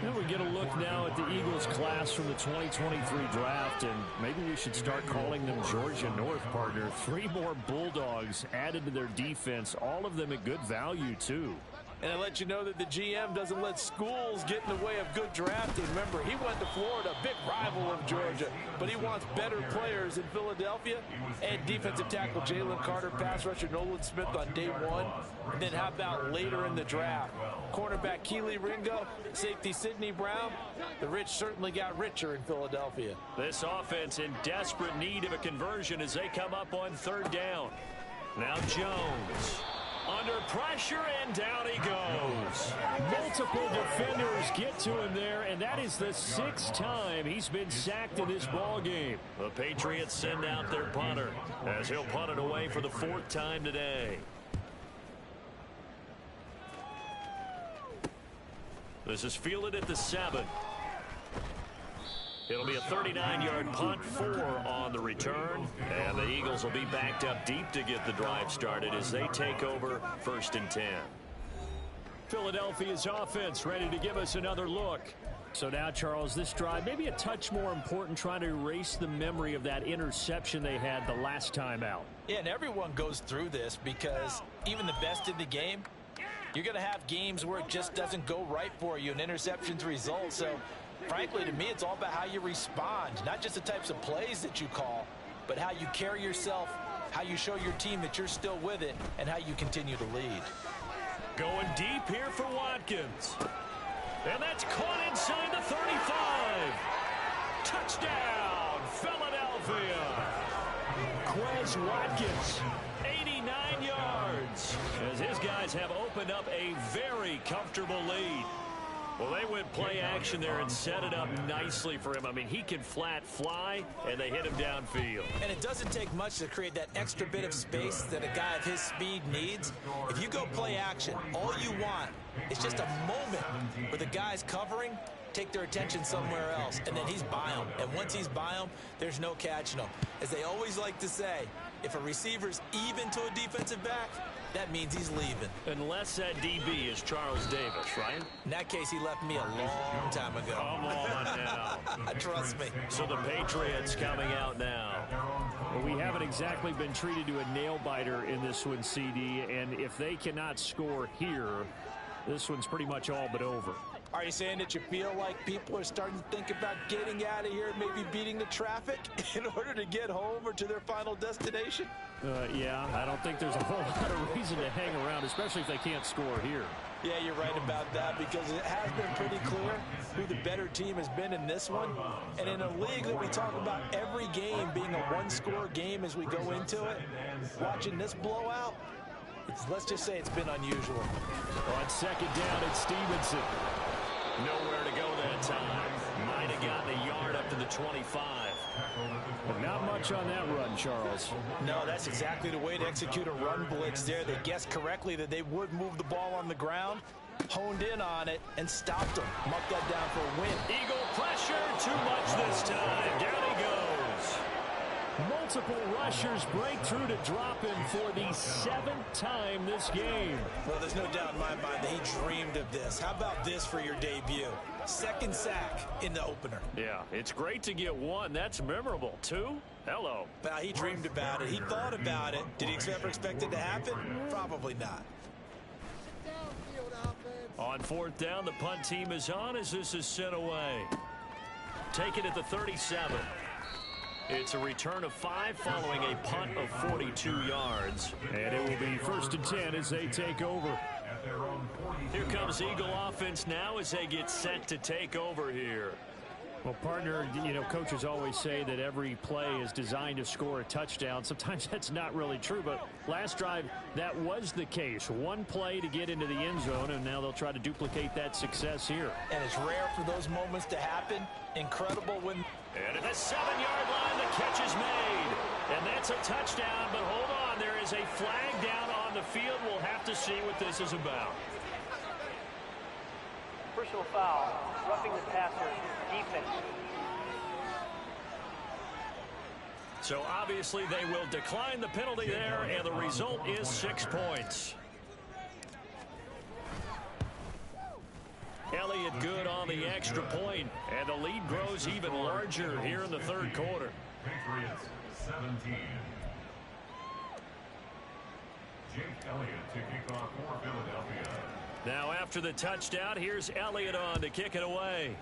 Then we get a look now at the Eagles class from the 2023 draft, and maybe we should start calling them Georgia North, partner. 3 more Bulldogs added to their defense, all of them at good value, too. And I let you know that the GM doesn't let schools get in the way of good drafting. Remember, he went to Florida, a big rival of Georgia, but he wants better players in Philadelphia. And defensive tackle Jalen Carter, pass rusher Nolan Smith on day one. And then how about later in the draft? Cornerback Keely Ringo, safety Sidney Brown. The rich certainly got richer in Philadelphia. This offense in desperate need of a conversion as they come up on third down. Now Jones. Under pressure, and down he goes. Multiple defenders get to him there, and that is the 6th time he's been sacked in this ball game. The Patriots send out their punter as he'll punt it away for the 4th time today. This is fielded at the 7. It'll be a 39-yard punt, 4 on the return. And the Eagles will be backed up deep to get the drive started as they take over 1st and 10. Philadelphia's offense ready to give us another look. So now, Charles, this drive maybe a touch more important, trying to erase the memory of that interception they had the last time out. Yeah, and everyone goes through this because even the best in the game, you're going to have games where it just doesn't go right for you and interceptions result. So frankly, to me, it's all about how you respond, not just the types of plays that you call, but how you carry yourself, how you show your team that you're still with it, and how you continue to lead. Going deep here for Watkins. And that's caught inside the 35. Touchdown, Philadelphia. Quez Watkins, 89 yards, as his guys have opened up a very comfortable lead. Well, they went play action there and set it up nicely for him. I mean, he can flat fly, and they hit him downfield. And it doesn't take much to create that extra bit of space that a guy of his speed needs. If you go play action, all you want is just a moment where the guy's covering, take their attention somewhere else, and then he's by him. And once he's by him, there's no catching him. As they always like to say, if a receiver's even to a defensive back, that means he's leaving. Unless that DB is Charles Davis, right? In that case, he left me a long time ago. Come on now. Trust me. So the Patriots coming out now. Well, we haven't exactly been treated to a nail-biter in this one, CD, and if they cannot score here, this one's pretty much all but over. Are you saying that you feel like people are starting to think about getting out of here and maybe beating the traffic in order to get home or to their final destination? Yeah, I don't think there's a whole lot of reason to hang around, especially if they can't score here. Yeah, you're right about that, because it has been pretty clear who the better team has been in this one. And in a league that we talk about every game being a one-score game as we go into it, watching this blowout, let's just say it's been unusual. On second down, it's Stevenson. Nowhere to go that time. Might have gotten a yard up to the 25. But not much on that run, Charles. No, that's exactly the way to execute a run blitz there. They guessed correctly that they would move the ball on the ground, honed in on it, and stopped them. Marked that down for a win. Eagle pressure, too much this time. Down he goes. Multiple rushers break through to drop him for the 7th time this game. Well, there's no doubt in my mind that he dreamed of this. How about this for your debut? 2nd sack in the opener. Yeah, it's great to get 1. That's memorable. 2? Hello. Well, he dreamed about it. He thought about it. Did he ever expect it to happen? Probably not. On 4th down, the punt team is on as this is sent away. Taken at the 37. It's a return of 5 following a punt of 42 yards. And it will be 1st and 10 as they take over. Here comes Eagle offense now as they get set to take over here. Well, partner, you know, coaches always say that every play is designed to score a touchdown. Sometimes that's not really true, but last drive, that was the case. One play to get into the end zone, and now they'll try to duplicate that success here. And it's rare for those moments to happen. Incredible when... And at the 7-yard line, the catch is made. And that's a touchdown, but hold on. There is a flag down on the field. We'll have to see what this is about. Personal foul, roughing the passer, defense. So obviously they will decline the penalty there, and the result is 6 points. Elliott good on the extra point, and the lead grows even larger here in the 3rd quarter. Patriots 17. Jake Elliott to kick off for Philadelphia. Now after the touchdown, here's Elliott on to kick it away.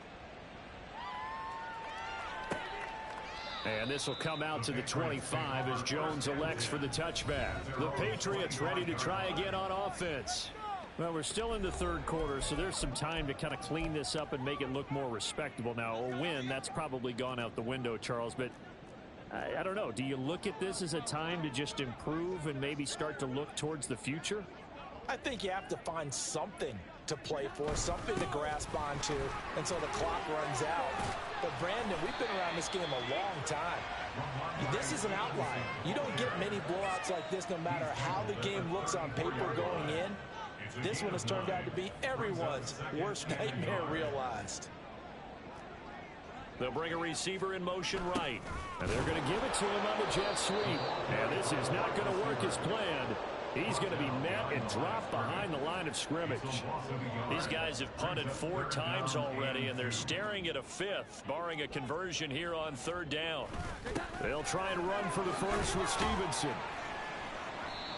And this will come out to the 25 as Jones elects for the touchback. The Patriots ready to try again on offense. Well, we're still in the third quarter, so there's some time to kind of clean this up and make it look more respectable. Now, a win, that's probably gone out the window, Charles, but I don't know. Do you look at this as a time to just improve and maybe start to look towards the future? I think you have to find something to play for, something to grasp onto until the clock runs out. But, Brandon, we've been around this game a long time. This is an outlier. You don't get many blowouts like this no matter how the game looks on paper going in. This one has turned out to be everyone's worst nightmare realized. They'll bring a receiver in motion right. And they're going to give it to him on the jet sweep. And this is not going to work as planned. He's going to be met and dropped behind the line of scrimmage. These guys have punted 4 times already, and they're staring at a 5th, barring a conversion here on 3rd down. They'll try and run for the first with Stevenson.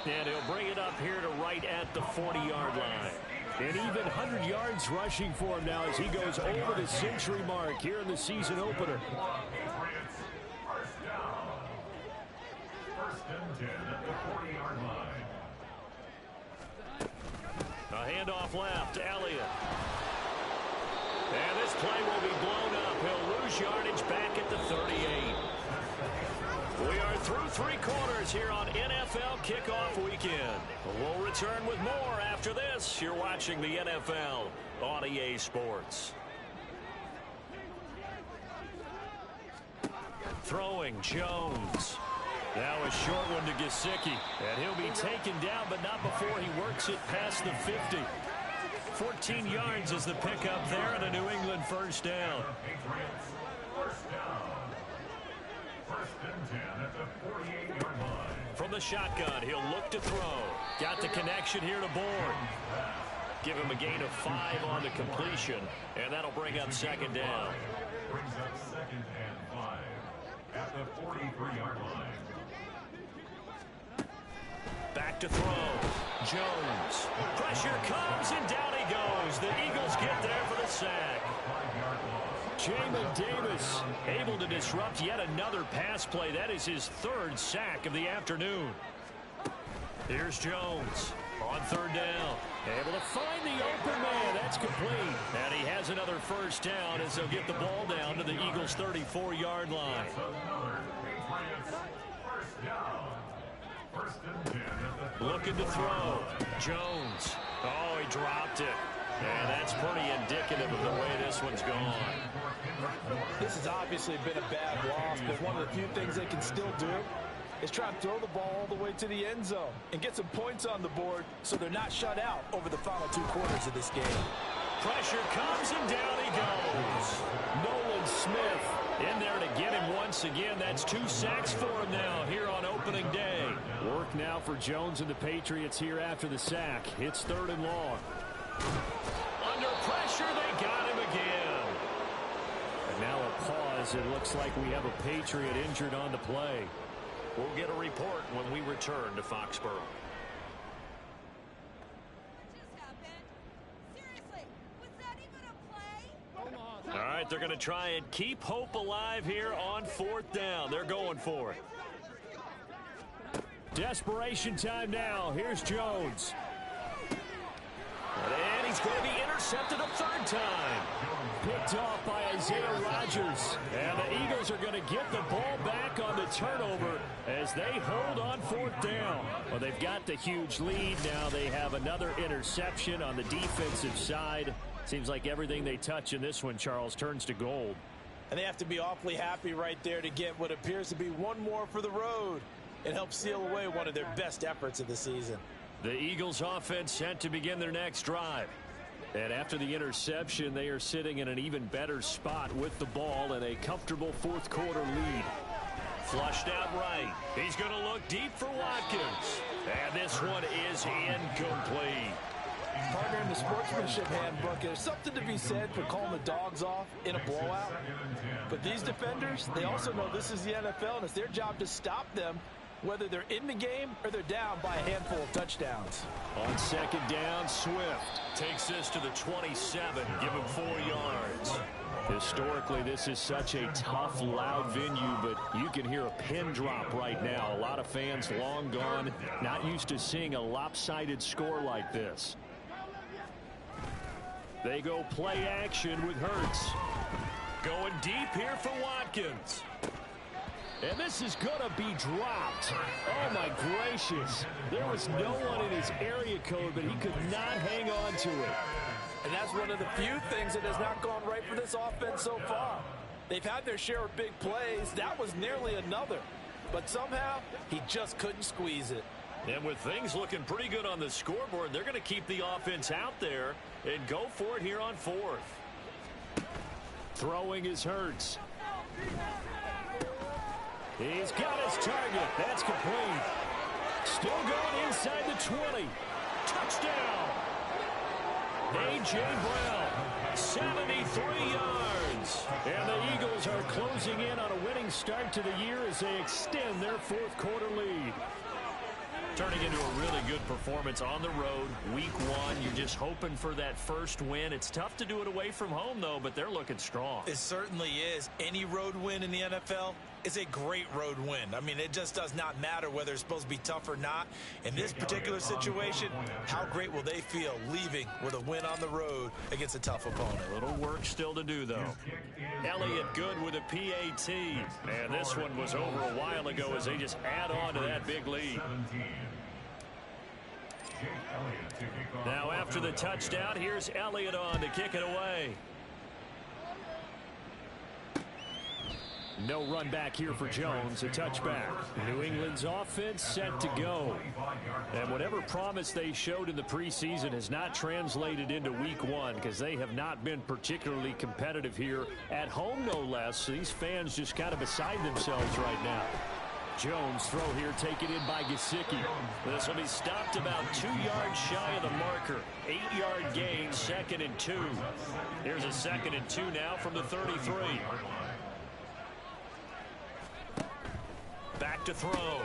And he'll bring it up here to right at the 40-yard line. And even 100 yards rushing for him now as he goes over the century mark here in the season opener. First and 10 at the 40-yard line. A handoff left, Elliott. And this play will be blown up. He'll lose yardage back at the 38. We are through 3 quarters here on NFL Kickoff Weekend. We'll return with more after this. You're watching the NFL on EA Sports. Throwing Jones. Now a short one to Gesicki. And he'll be taken down, but not before he works it past the 50. 14 yards is the pickup there, and a New England first down. First down. First and 10 at the 48-yard line. From the shotgun, he'll look to throw. Got the connection here to Bourne. Give him a gain of 5 on the completion, and that'll bring up 2nd down. Brings up 2nd and 5 at the 43-yard line. Back to throw. Jones. Pressure comes, and down he goes. The Eagles get there for the sack. Jamin Davis able to disrupt yet another pass play. That is his 3rd sack of the afternoon. Here's Jones on 3rd down. Able to find the open man. That's complete. And he has another first down as they'll get the ball down to the Eagles' 34-yard line. Looking to throw. Jones. Oh, he dropped it. And that's pretty indicative of the way this one's gone. This has obviously been a bad loss, but one of the few things they can still do is try and throw the ball all the way to the end zone and get some points on the board so they're not shut out over the final 2 quarters of this game. Pressure comes, and down he goes. Nolan Smith in there to get him once again. That's 2 sacks for him now here on opening day. Work now for Jones and the Patriots here after the sack. It's 3rd and long. Under pressure, they got him again. And now a pause. It looks like we have a Patriot injured on the play. We'll get a report when we return to Foxborough. All right, they're going to try and keep hope alive here on 4th down. They're going for it. Desperation time now. Here's Jones. And he's going to be intercepted a 3rd time. Picked off by Isaiah Rodgers. And the Eagles are going to get the ball back on the turnover as they hold on 4th down. Well, they've got the huge lead. Now they have another interception on the defensive side. Seems like everything they touch in this one, Charles, turns to gold. And they have to be awfully happy right there to get what appears to be one more for the road and help seal away one of their best efforts of the season. The Eagles offense set to begin their next drive. And after the interception, they are sitting in an even better spot with the ball and a comfortable 4th quarter lead. Flushed out right. He's going to look deep for Watkins. And this one is incomplete. Partner, in the sportsmanship handbook, there's something to be said for calling the dogs off in a blowout. But these defenders, they also know this is the NFL, and it's their job to stop them whether they're in the game or they're down by a handful of touchdowns. On second down, Swift takes this to the 27, give him 4 yards. Historically, this is such a tough, loud venue, but you can hear a pin drop right now. A lot of fans long gone, not used to seeing a lopsided score like this. They go play action with Hurts. Going deep here for Watkins. And this is going to be dropped. Oh, my gracious. There was no one in his area code, but he could not hang on to it. And that's one of the few things that has not gone right for this offense so far. They've had their share of big plays. That was nearly another. But somehow, he just couldn't squeeze it. And with things looking pretty good on the scoreboard, they're going to keep the offense out there and go for it here on 4th. Throwing is Hurts. He's got his target. That's complete. Still going inside the 20. Touchdown. A.J. Brown, 73 yards. And the Eagles are closing in on a winning start to the year as they extend their 4th quarter lead. Turning into a really good performance on the road. Week 1, you're just hoping for that first win. It's tough to do it away from home, though, but they're looking strong. It certainly is. Any road win in the NFL is a great road win. I mean, it just does not matter whether it's supposed to be tough or not. In this particular situation, how great will they feel leaving with a win on the road against a tough opponent? A little work still to do, though. Elliott good with a PAT. And this one was over a while ago as they just add on to that big lead. Now after the touchdown, here's Elliott on to kick it away. No run back here for Jones, a touchback. New England's offense set to go. And whatever promise they showed in the preseason has not translated into week 1 because they have not been particularly competitive here at home, no less. So these fans just kind of beside themselves right now. Jones throw here taken in by Gesicki. This will be stopped about 2 yards shy of the marker. 8-yard gain, 2nd and 2. Here's a 2nd and 2 now from the 33. Back to throw.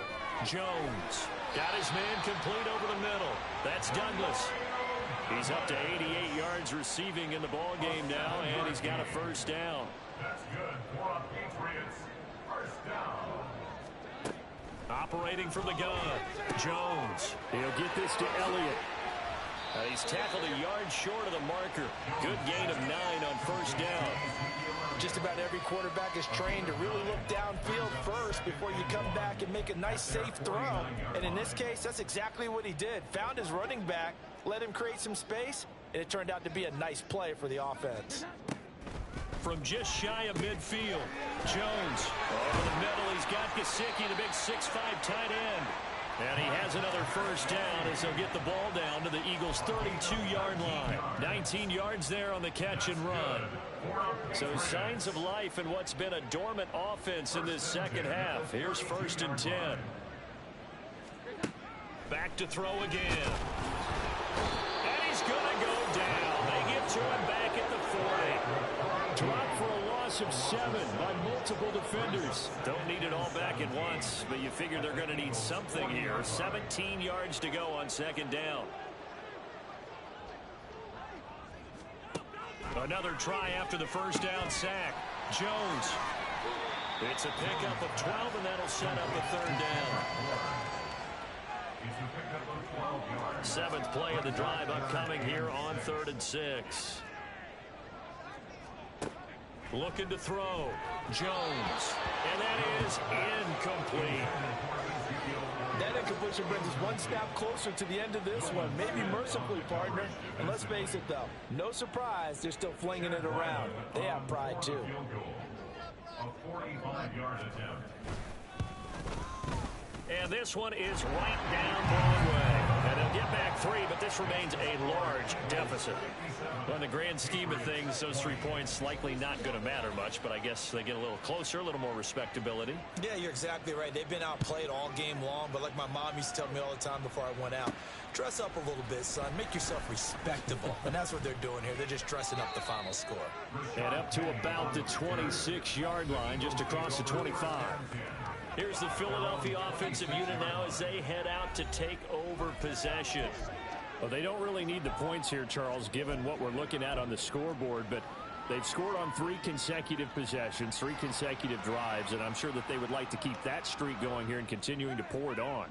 Jones got his man complete over the middle. That's Douglas. He's up to 88 yards receiving in the ball game now, and he's got a first down. That's good for a Patriots first down. Operating from the gun, Jones. He'll get this to Elliott. He's tackled a yard short of the marker. Good gain of 9 on first down. Just about every quarterback is trained to really look downfield first before you come back and make a nice, safe throw. And in this case, that's exactly what he did. Found his running back, let him create some space, and it turned out to be a nice play for the offense. From just shy of midfield, Jones over the middle. He's got Gesicki, the big 6'5" tight end. And he has another first down as they'll get the ball down to the Eagles' 32-yard line. 19 yards there on the catch and run. So signs of life in what's been a dormant offense in this second half. Here's 1st and 10. Back to throw again. And he's going to go down. They get to him back at the 40. Dropped for a loss of 7 by multiple defenders. Don't need it all back at once, but you figure they're going to need something here. 17 yards to go on 2nd down. Another try after the first down sack. Jones. It's a pickup of 12, and that'll set up a 3rd down. 7th play of the drive upcoming here on 3rd and 6. Looking to throw. Jones. And that is incomplete. That incompletion brings us one snap closer to the end of this one. Maybe mercifully, partner. And let's face it, though. No surprise, they're still flinging it around. They have pride, too. A 45-yard attempt. And this one is right down Broadway. And they'll get back 3, but this remains a large deficit. Well, in the grand scheme of things, those 3 points likely not going to matter much, but I guess they get a little closer, a little more respectability. Yeah, you're exactly right. They've been outplayed all game long, but like my mom used to tell me all the time before I went out, dress up a little bit, son. Make yourself respectable. And that's what they're doing here. They're just dressing up the final score. And up to about the 26-yard line, just across the 25. Here's the Philadelphia offensive unit now as they head out to take over possession. Well, they don't really need the points here, Charles, given what we're looking at on the scoreboard, but they've scored on 3 consecutive possessions, 3 consecutive drives, and I'm sure that they would like to keep that streak going here and continuing to pour it on.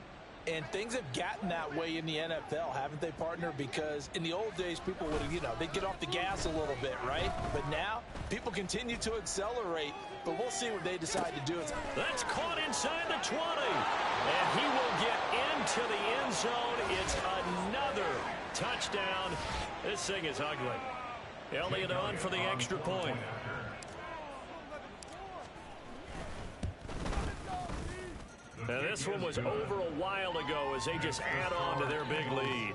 And things have gotten that way in the NFL, haven't they, partner? Because in the old days, people would, they'd get off the gas a little bit, right? But now, people continue to accelerate. But we'll see what they decide to do. That's caught inside the 20. And he will get into the end zone. It's another touchdown. This thing is ugly. Elliott on for the extra point. Now this one was over a while ago as they just add on to their big lead.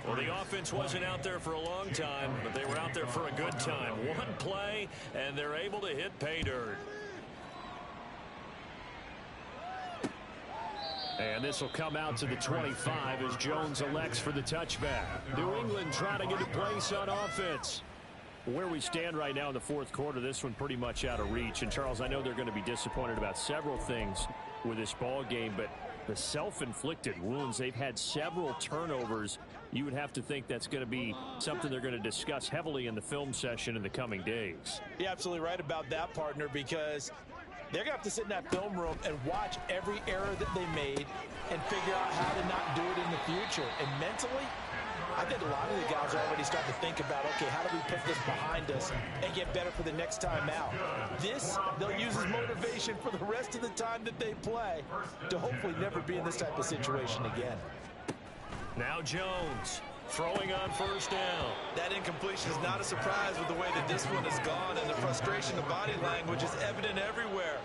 Well, the offense wasn't out there for a long time, but they were out there for a good time. One play, and they're able to hit pay dirt. And this will come out to the 25 as Jones elects for the touchback. New England trying to get a place on offense. Where we stand right now in the fourth quarter, this one pretty much out of reach. And, Charles, I know they're going to be disappointed about several things with this ball game, but the self-inflicted wounds, they've had several turnovers. You would have to think that's going to be something they're going to discuss heavily in the film session in the coming days. You're absolutely right about that, partner, because they're going to have to sit in that film room and watch every error that they made and figure out how to not do it in the future. And mentally, I think a lot of the guys are already starting to think about, okay, how do we put this behind us and get better for the next time out? This, they'll use as motivation for the rest of the time that they play to hopefully never be in this type of situation again. Now Jones throwing on first down. That incompletion is not a surprise with the way that this one has gone, and the frustration of body language is evident everywhere.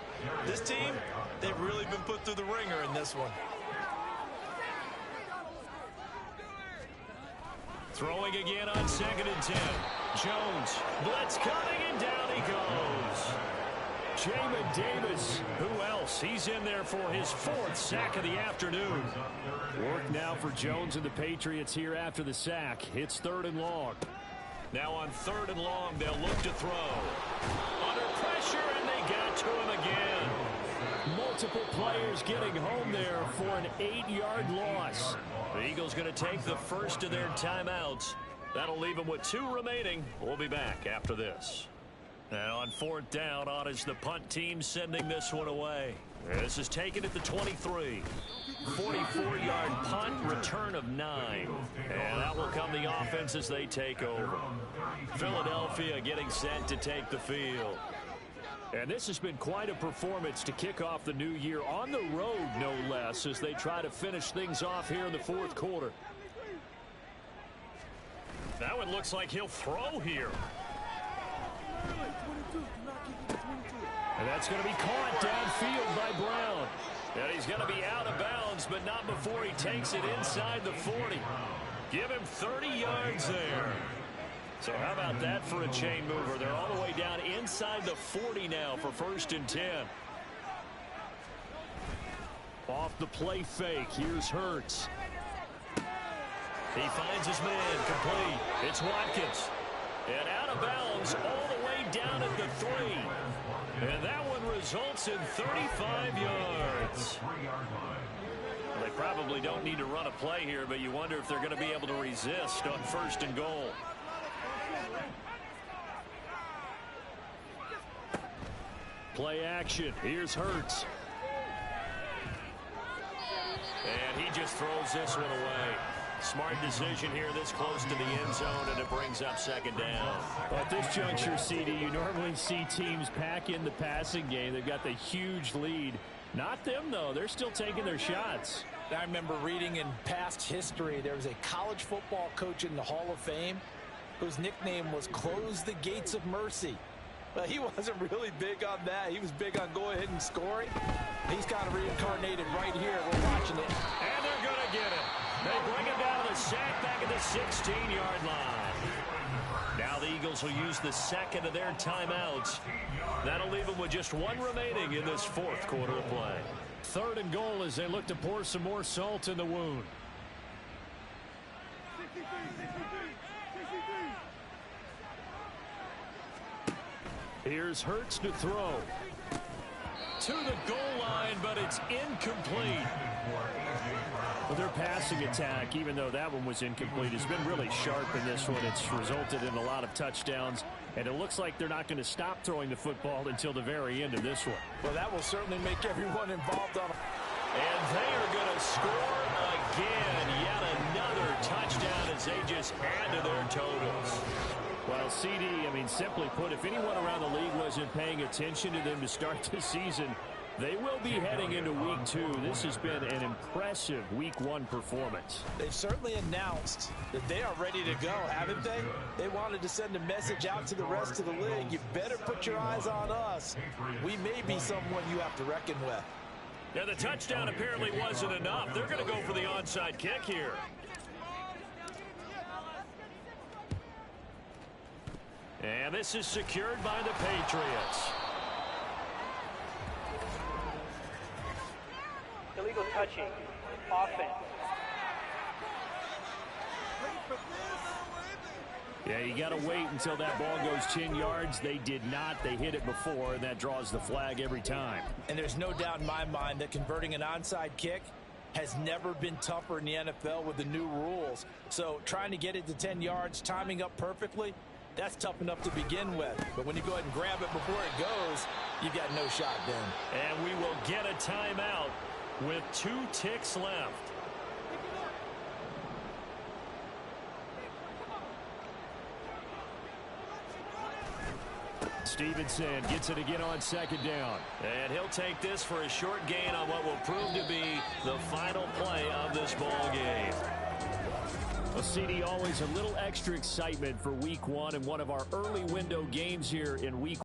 This team, they've really been put through the ringer in this one. Throwing again on 2nd and 10. Jones, blitz coming, and down he goes. Jamin Davis, who else? He's in there for his 4th sack of the afternoon. Work now for Jones and the Patriots here after the sack. It's 3rd and long. Now on 3rd and long, they'll look to throw. Under pressure, and they got to him again. Multiple players getting home there for an 8-yard loss. The Eagles going to take the first of their timeouts. That'll leave them with 2 remaining. We'll be back after this. And on 4th down, on is the punt team sending this one away. This is taken at the 23. 44-yard punt, return of 9. And that will come the offense as they take over. Philadelphia getting set to take the field. And this has been quite a performance to kick off the new year on the road, no less, as they try to finish things off here in the 4th quarter. That one looks like he'll throw here. And that's going to be caught downfield by Brown. And he's going to be out of bounds, but not before he takes it inside the 40. Give him 30 yards there. So how about that for a chain mover? They're all the way down inside the 40 now for 1st and 10. Off the play fake. Here's Hurts. He finds his man complete. It's Watkins. And out of bounds all the way down at the 3. And that one results in 35 yards. Well, they probably don't need to run a play here, but you wonder if they're going to be able to resist on 1st and goal. Play action. Here's Hurts. And he just throws this one away. Smart decision here this close to the end zone, and it brings up 2nd down. Well, at this juncture, CD, you normally see teams pack in the passing game. They've got the huge lead. Not them, though. They're still taking their shots. I remember reading in past history, there was a college football coach in the Hall of Fame whose nickname was Close the Gates of Mercy. But he wasn't really big on that. He was big on go ahead and scoring. He's kind of reincarnated right here. We're watching it. And they're going to get it. They bring him down to the sack back at the 16-yard line. Now the Eagles will use the 2nd of their timeouts. That'll leave them with just 1 remaining in this 4th quarter of play. 3rd and goal as they look to pour some more salt in the wound. Here's Hurts to throw. to the goal line, but it's incomplete. Well, their passing attack, even though that one was incomplete, has been really sharp in this one. It's resulted in a lot of touchdowns, and it looks like they're not going to stop throwing the football until the very end of this one. Well, that will certainly make everyone involved on it. And they are going to score again. Yet another touchdown as they just add to their totals. Well, CD, simply put, if anyone around the league wasn't paying attention to them to start the season, they will be heading into week 2. This has been an impressive week 1 performance. They've certainly announced that they are ready to go, haven't they? They wanted to send a message out to the rest of the league. You better put your eyes on us. We may be someone you have to reckon with. Yeah, the touchdown apparently wasn't enough. They're going to go for the onside kick here. And this is secured by the Patriots. Illegal touching. Offense. Yeah, you got to wait until that ball goes 10 yards. They did not. They hit it before, and that draws the flag every time. And there's no doubt in my mind that converting an onside kick has never been tougher in the NFL with the new rules. So trying to get it to 10 yards, timing up perfectly, that's tough enough to begin with. But when you go ahead and grab it before it goes, you got no shot then. And we will get a timeout with 2 ticks left. Stevenson gets it again on 2nd down. And he'll take this for a short gain on what will prove to be the final play of this ball game. Well, CD, always a little extra excitement for week 1 and one of our early window games here in week